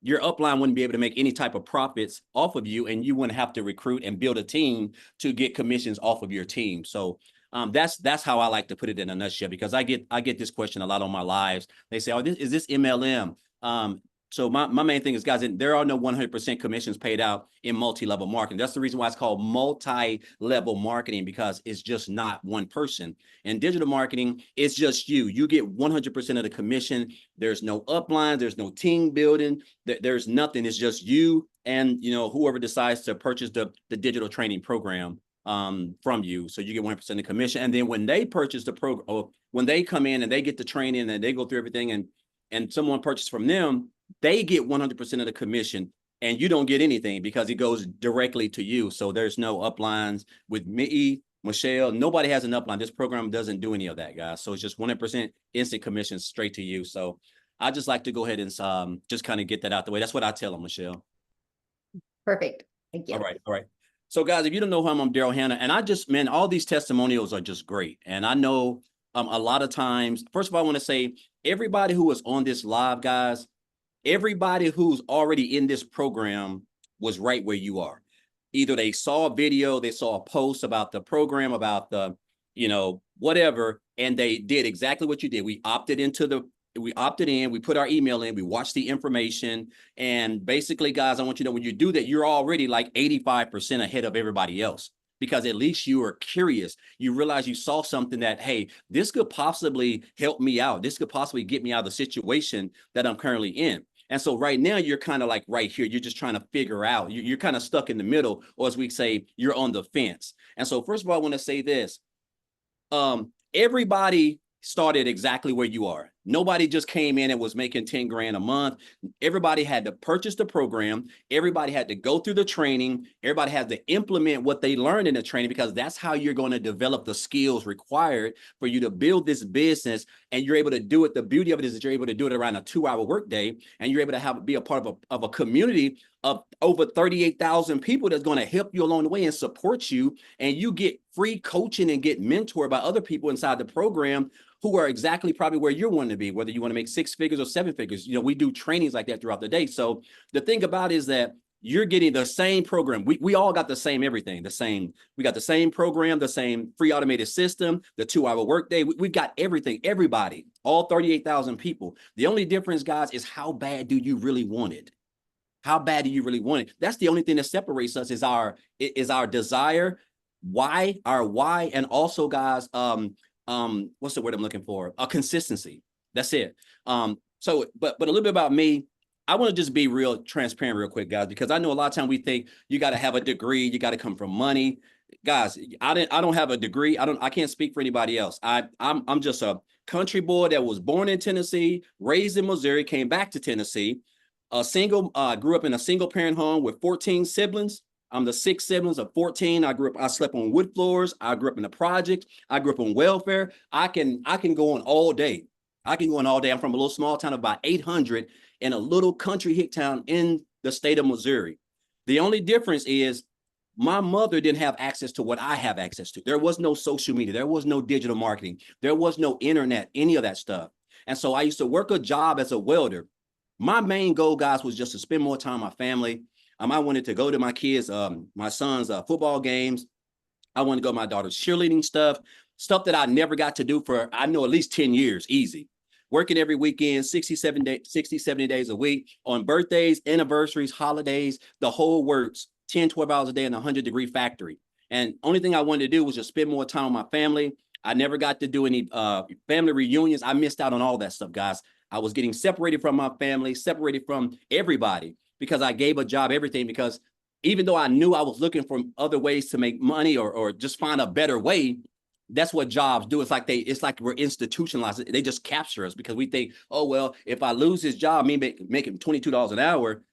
your upline wouldn't be able to make any type of profits off of you, and you wouldn't have to recruit and build a team to get commissions off of your team. So that's how I like to put it in a nutshell, because I get this question a lot on my lives. They say, "Oh, is this MLM?" So my main thing is, guys, there are no 100% commissions paid out in multi-level marketing. That's the reason why it's called multi-level marketing, because it's just not one person. In digital marketing, it's just you. You get 100% of the commission. There's no upline. There's no team building. There's nothing. It's just you and, you know, whoever decides to purchase the digital training program from you. So you get 100% of the commission. And then when they purchase the program, or when they come in and they get the training and they go through everything, and someone purchases from them, they get 100% of the commission, and you don't get anything because it goes directly to you. So there's no uplines with me, Michelle. Nobody has an upline. This program doesn't do any of that, guys. So it's just 100% instant commission straight to you. So I just like to go ahead and just kind of get that out the way. That's what I tell them, Michelle. Perfect. Thank you. All right. So guys, if you don't know who I'm Daryl Hannah, and man, all these testimonials are just great. And I know a lot of times, first of all, I want to say everybody who is on this live, guys, everybody who's already in this program was right where you are. Either they saw a video, they saw a post about the program, about the, you know, whatever, and they did exactly what you did. We opted in, we put our email in, we watched the information. And basically, guys, I want you to know, when you do that, you're already like 85% ahead of everybody else, because at least you are curious. You realize you saw something that, hey, this could possibly help me out. This could possibly get me out of the situation that I'm currently in. And so right now, you're kind of like right here. You're just trying to figure out. You're kind of stuck in the middle, or as we say, you're on the fence. And so first of all, I want to say this. Everybody started exactly where you are. Nobody just came in and was making 10 grand a month. Everybody had to purchase the program. Everybody had to go through the training. Everybody had to implement what they learned in the training, because that's how you're going to develop the skills required for you to build this business. And you're able to do it. The beauty of it is that you're able to do it around a 2-hour workday, and you're able to be a part of a community of over 38,000 people that's going to help you along the way and support you. And you get free coaching and get mentored by other people inside the program who are exactly probably where you're wanting to be, whether you want to make 6 figures or 7 figures. You know, we do trainings like that throughout the day. So the thing about it is that you're getting the same program. We all got the same everything, we got the same program, the same free automated system, the 2-hour workday. We've got everything, everybody, all 38,000 people. The only difference, guys, is how bad do you really want it? How bad do you really want it? That's the only thing that separates us, is our desire, our why, and also, guys, what's the word I'm looking for? A consistency. That's it. So, but a little bit about me. I want to just be real transparent real quick, guys, because I know a lot of time we think you got to have a degree, you got to come from money. Guys, I don't have a degree. I can't speak for anybody else. I'm just a country boy that was born in Tennessee, raised in Missouri, came back to Tennessee, grew up in a single parent home with 14 siblings. I'm the 6th siblings of 14. I slept on wood floors. I grew up in the project. I grew up on welfare. I can go on all day. I'm from a little small town of about 800 in a little country hick town in the state of Missouri. The only difference is my mother didn't have access to what I have access to. There was no social media. There was no digital marketing. There was no internet, any of that stuff. And so I used to work a job as a welder. My main goal, guys, was just to spend more time with my family. I wanted to go to my kids, my son's football games. I wanted to go to my daughter's cheerleading stuff that I never got to do for, I know, at least 10 years, easy. Working every weekend, 60, 70 days a week, on birthdays, anniversaries, holidays, the whole works, 10, 12 hours a day in a 100-degree factory. And only thing I wanted to do was just spend more time with my family. I never got to do any family reunions. I missed out on all that stuff, guys. I was getting separated from my family, separated from everybody, because I gave a job everything, because even though I knew I was looking for other ways to make money or just find a better way, that's what jobs do. It's like we're institutionalized. They just capture us because we think, oh, well, if I lose this job, me making $22 an hour,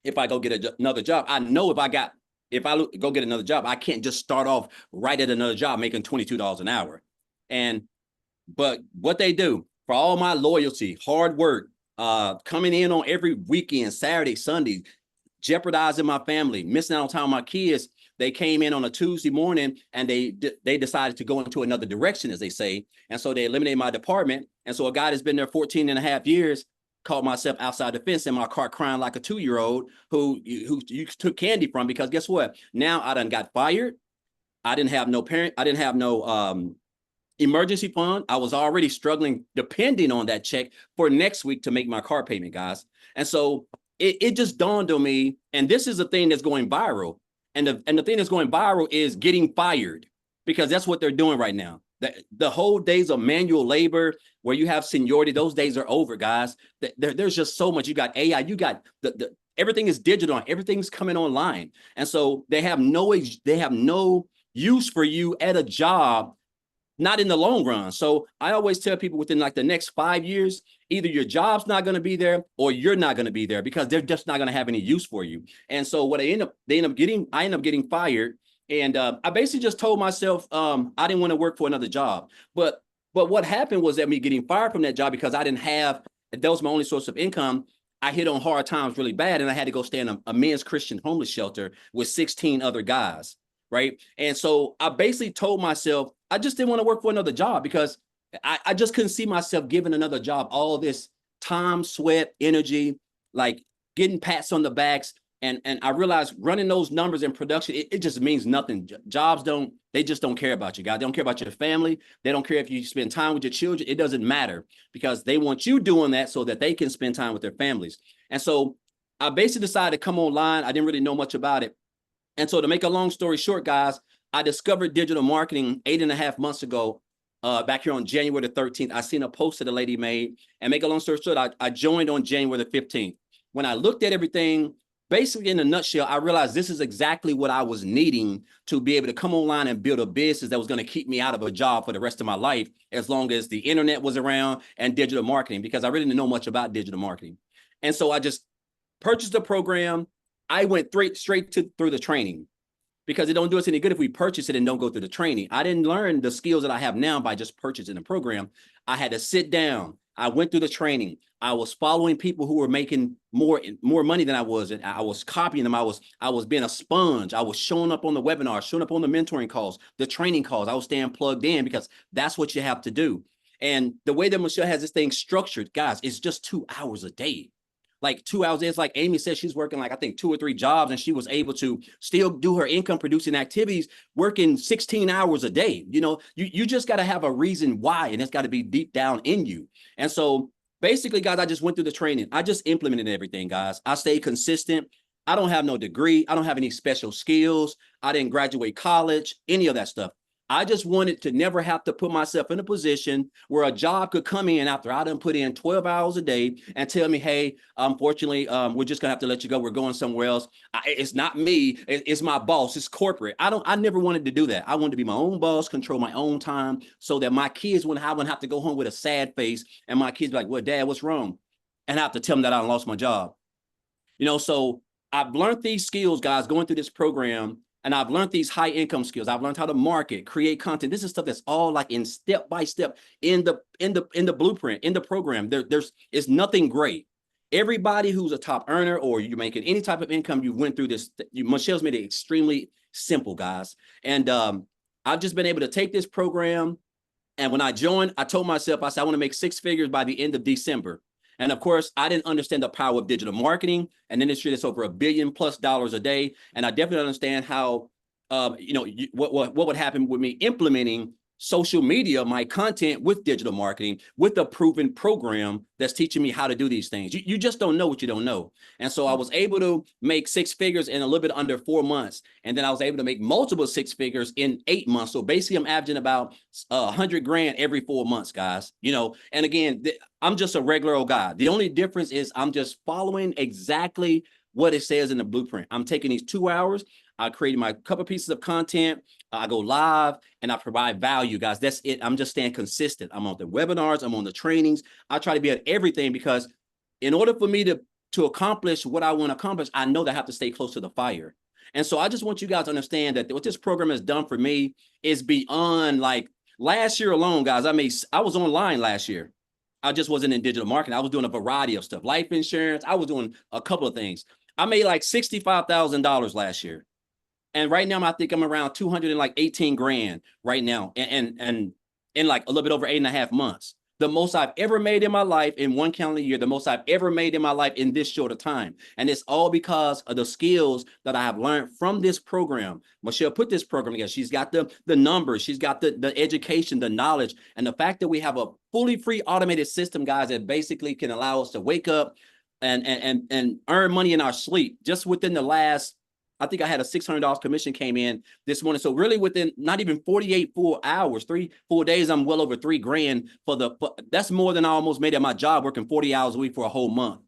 if I go get another job, I know if I go get another job, I can't just start off right at another job making $22 an hour. But what they do, for all my loyalty, hard work, coming in on every weekend, Saturday, Sunday, jeopardizing my family, missing out on time with my kids. They came in on a Tuesday morning and they decided to go into another direction, as they say. And so they eliminated my department. And so a guy that's been there 14 and a half years caught myself outside the fence in my car crying like a 2-year-old who you took candy from, because guess what? Now I done got fired. I didn't have no parent. I didn't have no emergency fund. I was already struggling depending on that check for next week to make my car payment, guys. And so it just dawned on me, and this is a thing that's going viral. And the thing that's going viral is getting fired, because that's what they're doing right now. The whole days of manual labor where you have seniority, those days are over, guys. There's just so much. You got AI, you got everything is digital, everything's coming online. And so they have no use for you at a job, not in the long run. So I always tell people within like the next 5 years, either your job's not going to be there or you're not going to be there, because they're just not going to have any use for you. And so what I end up getting fired. And I basically just told myself I didn't want to work for another job. But what happened was that me getting fired from that job, because I didn't have, that was my only source of income, I hit on hard times really bad, and I had to go stay in a men's Christian homeless shelter with 16 other guys, right? And so I basically told myself I just didn't want to work for another job, because I just couldn't see myself giving another job all this time, sweat, energy, like getting pats on the backs. And I realized running those numbers in production, it just means nothing. Jobs they just don't care about you, guys. They don't care about your family. They don't care if you spend time with your children. It doesn't matter, because they want you doing that so that they can spend time with their families. And so I basically decided to come online. I didn't really know much about it. And so to make a long story short, guys, I discovered digital marketing 8.5 months ago, back here on January the 13th. I seen a post that a lady made, and make a long story short, I joined on January the 15th. When I looked at everything, basically in a nutshell, I realized this is exactly what I was needing to be able to come online and build a business that was going to keep me out of a job for the rest of my life, as long as the internet was around and digital marketing, because I really didn't know much about digital marketing. And so I just purchased the program. I went straight through the training, because it don't do us any good if we purchase it and don't go through the training. I didn't learn the skills that I have now by just purchasing the program. I had to sit down. I went through the training. I was following people who were making more money than I was, and I was copying them. I was being a sponge. I was showing up on the webinars, showing up on the mentoring calls, the training calls. I was staying plugged in, because that's what you have to do. And the way that Michelle has this thing structured, guys, it's just 2 hours a day. Like 2 hours. It's like Amy said, she's working like, I think 2 or 3 jobs, and she was able to still do her income producing activities, working 16 hours a day. You know, you just got to have a reason why, and it's got to be deep down in you. And so basically, guys, I just went through the training. I just implemented everything, guys. I stayed consistent. I don't have no degree. I don't have any special skills. I didn't graduate college, any of that stuff. I just wanted to never have to put myself in a position where a job could come in after I done put in 12 hours a day and tell me, hey, unfortunately, we're just gonna have to let you go. We're going somewhere else. It's not me, it's my boss, it's corporate. I never wanted to do that. I wanted to be my own boss, control my own time, so that my kids wouldn't have to go home with a sad face, and my kids be like, well, Dad, what's wrong? And I have to tell them that I lost my job. You know, so I've learned these skills, guys, going through this program. And I've learned these high income skills. I've learned how to market, create content. This is stuff that's all like in step by step in the blueprint, in the program. It's nothing great. Everybody who's a top earner, or you're making any type of income, you went through this. Michelle's made it extremely simple, guys. And I've just been able to take this program. And when I joined, I told myself, I said, I want to make 6 figures by the end of December. And of course, I didn't understand the power of digital marketing, an industry that's over $1 billion+ a day. And I definitely understand how, what would happen with me implementing social media, my content with digital marketing, with a proven program that's teaching me how to do these things. You just don't know what you don't know. And so I was able to make 6 figures in a little bit under 4 months. And then I was able to make multiple 6 figures in 8 months. So basically I'm averaging about 100 grand every 4 months, guys. You know, and again, I'm just a regular old guy. The only difference is I'm just following exactly what it says in the blueprint. I'm taking these 2 hours. I created my couple pieces of content. I go live and I provide value, guys. That's it. I'm just staying consistent. I'm on the webinars. I'm on the trainings. I try to be at everything, because in order for me to accomplish what I want to accomplish, I know that I have to stay close to the fire. And so I just want you guys to understand that what this program has done for me is beyond, like, last year alone, guys. I was online last year. I just wasn't in digital marketing. I was doing a variety of stuff, life insurance. I was doing a couple of things. I made like $65,000 last year. And right now, I think I'm around 218 grand right now. And in like a little bit over 8.5 months. The most I've ever made in my life in one calendar year, the most I've ever made in my life in this short of time. And it's all because of the skills that I have learned from this program. Michelle put this program together. She's got the numbers, she's got the education, the knowledge, and the fact that we have a fully free automated system, guys, that basically can allow us to wake up and earn money in our sleep just within the last, I think I had a $600 commission came in this morning. So really within not even 48 full hours, 3 full days, I'm well over $3 grand that's more than I almost made at my job working 40 hours a week for a whole month.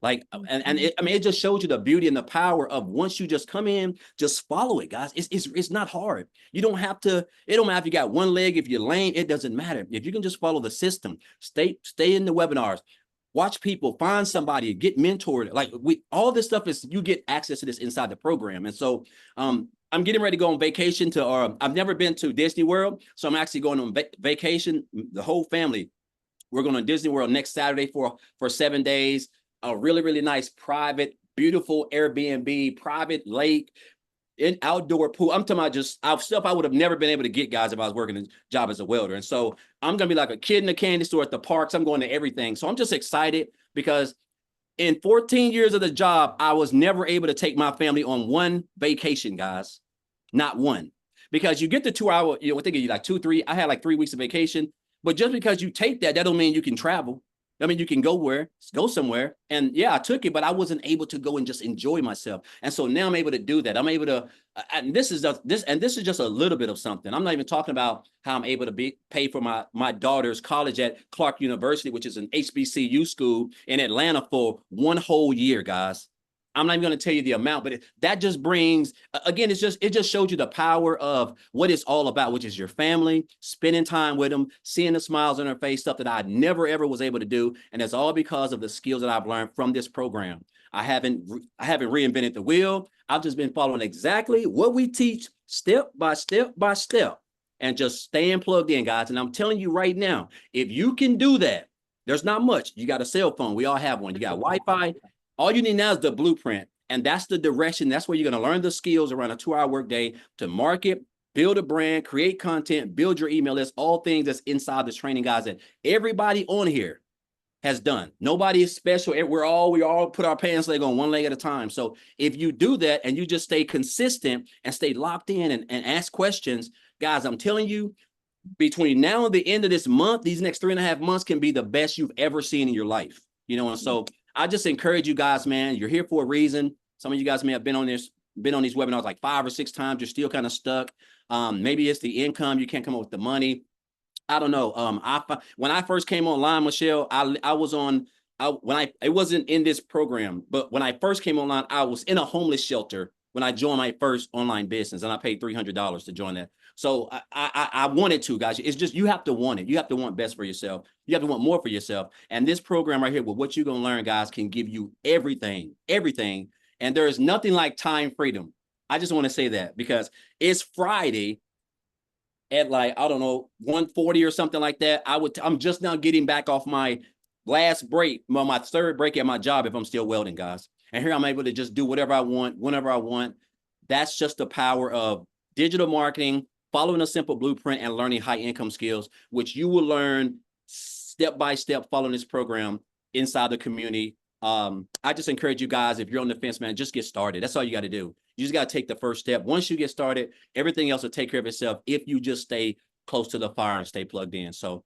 Like, it just shows you the beauty and the power of once you just come in, just follow it, guys. It's not hard. You don't have to, it don't matter if you got one leg, if you're lame, it doesn't matter. If you can just follow the system, stay in the webinars, watch people, find somebody, get mentored. Like all this stuff is, you get access to this inside the program. And so I'm getting ready to go on vacation I've never been to Disney World. So I'm actually going on vacation, the whole family. We're going to Disney World next Saturday for 7 days, a really, really nice, private, beautiful Airbnb, private lake, in outdoor pool. I'm talking about just stuff I would have never been able to get, guys, if I was working a job as a welder. And so I'm going to be like a kid in a candy store at the parks. I'm going to everything. So I'm just excited because in 14 years of the job, I was never able to take my family on one vacation, guys. Not one. Because you get the 2 hour, I think you like 2, 3. I had like 3 weeks of vacation. But just because you take that don't mean you can travel. I mean, you can go somewhere. And yeah, I took it, but I wasn't able to go and just enjoy myself. And so now I'm able to do that. I'm able to, and this is just a little bit of something. I'm not even talking about how I'm able to pay for my daughter's college at Clark University, which is an HBCU school in Atlanta for 1 whole year, guys. I'm not even going to tell you the amount, but that just brings, again, it just shows you the power of what it's all about, which is your family, spending time with them, seeing the smiles on their face, stuff that I never, ever was able to do. And it's all because of the skills that I've learned from this program. I haven't reinvented the wheel. I've just been following exactly what we teach step by step by step and just staying plugged in, guys. And I'm telling you right now, if you can do that, there's not much. You got a cell phone. We all have one. You got Wi-Fi. All you need now is the blueprint, and that's the direction. That's where you're going to learn the skills around a 2-hour workday to market, build a brand, create content, build your email list, all things that's inside this training, guys, that everybody on here has done. Nobody is special. We all put our pants leg on one leg at a time. So if you do that and you just stay consistent and stay locked in and ask questions, guys, I'm telling you, between now and the end of this month, these next 3.5 months can be the best you've ever seen in your life. And so I just encourage you guys, man, you're here for a reason. Some of you guys may have been on these webinars like 5 or 6 times. You're still kind of stuck. Maybe it's the income. You can't come up with the money. I don't know. When I first came online, Michelle, it wasn't in this program, but when I first came online, I was in a homeless shelter when I joined my first online business, and I paid $300 to join that. So I wanted to, guys. It's just, you have to want it. You have to want best for yourself. You have to want more for yourself. And this program right here, with what you're going to learn, guys, can give you everything. And there is nothing like time freedom. I just want to say that because it's Friday at like, I don't know, 1:40 or something like that. I'm just now getting back off my last break, my 3rd break at my job if I'm still welding, guys. And here I'm able to just do whatever I want, whenever I want. That's just the power of digital marketing, following a simple blueprint, and learning high income skills, which you will learn step by step following this program inside the community. I just encourage you guys, if you're on the fence, man, just get started. That's all you got to do. You just got to take the first step. Once you get started, everything else will take care of itself if you just stay close to the fire and stay plugged in. So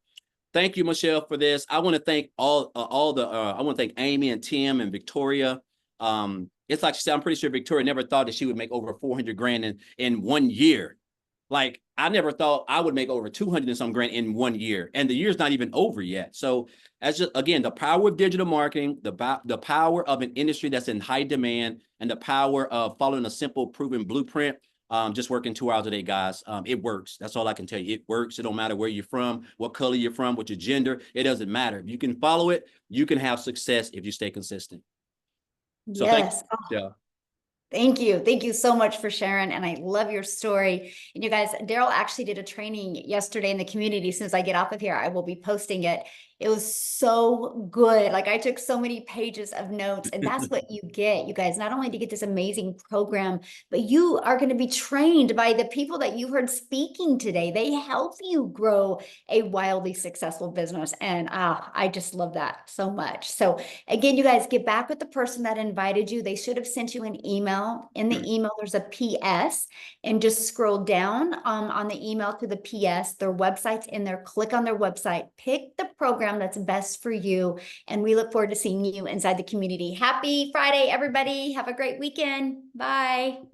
thank you, Michelle, for this. I want to thank I want to thank Amy and Tim and Victoria. It's like she said, I'm pretty sure Victoria never thought that she would make over 400 grand in 1 year. Like, I never thought I would make over 200 and some grand in 1 year, and the year's not even over yet. So that's just, again, the power of digital marketing, the power of an industry that's in high demand, and the power of following a simple, proven blueprint. Just working 2 hours a day, guys. It works. That's all I can tell you. It works. It don't matter where you're from, what color you're from, what your gender. It doesn't matter. If you can follow it, you can have success if you stay consistent. So yes. Thank you. Thank you. Thank you so much for sharing. And I love your story. And you guys, Daryl actually did a training yesterday in the community. As soon as I get off of here, I will be posting it. It was so good. Like I took so many pages of notes, and that's what you get, you guys. Not only to get this amazing program, but you are going to be trained by the people that you heard speaking today. They help you grow a wildly successful business. And I just love that so much. So again, you guys get back with the person that invited you. They should have sent you an email. In the email, there's a PS, and just scroll down on the email to the PS. Their website's in there. Click on their website, pick the program that's best for you. And we look forward to seeing you inside the community. Happy Friday, everybody. Have a great weekend. Bye.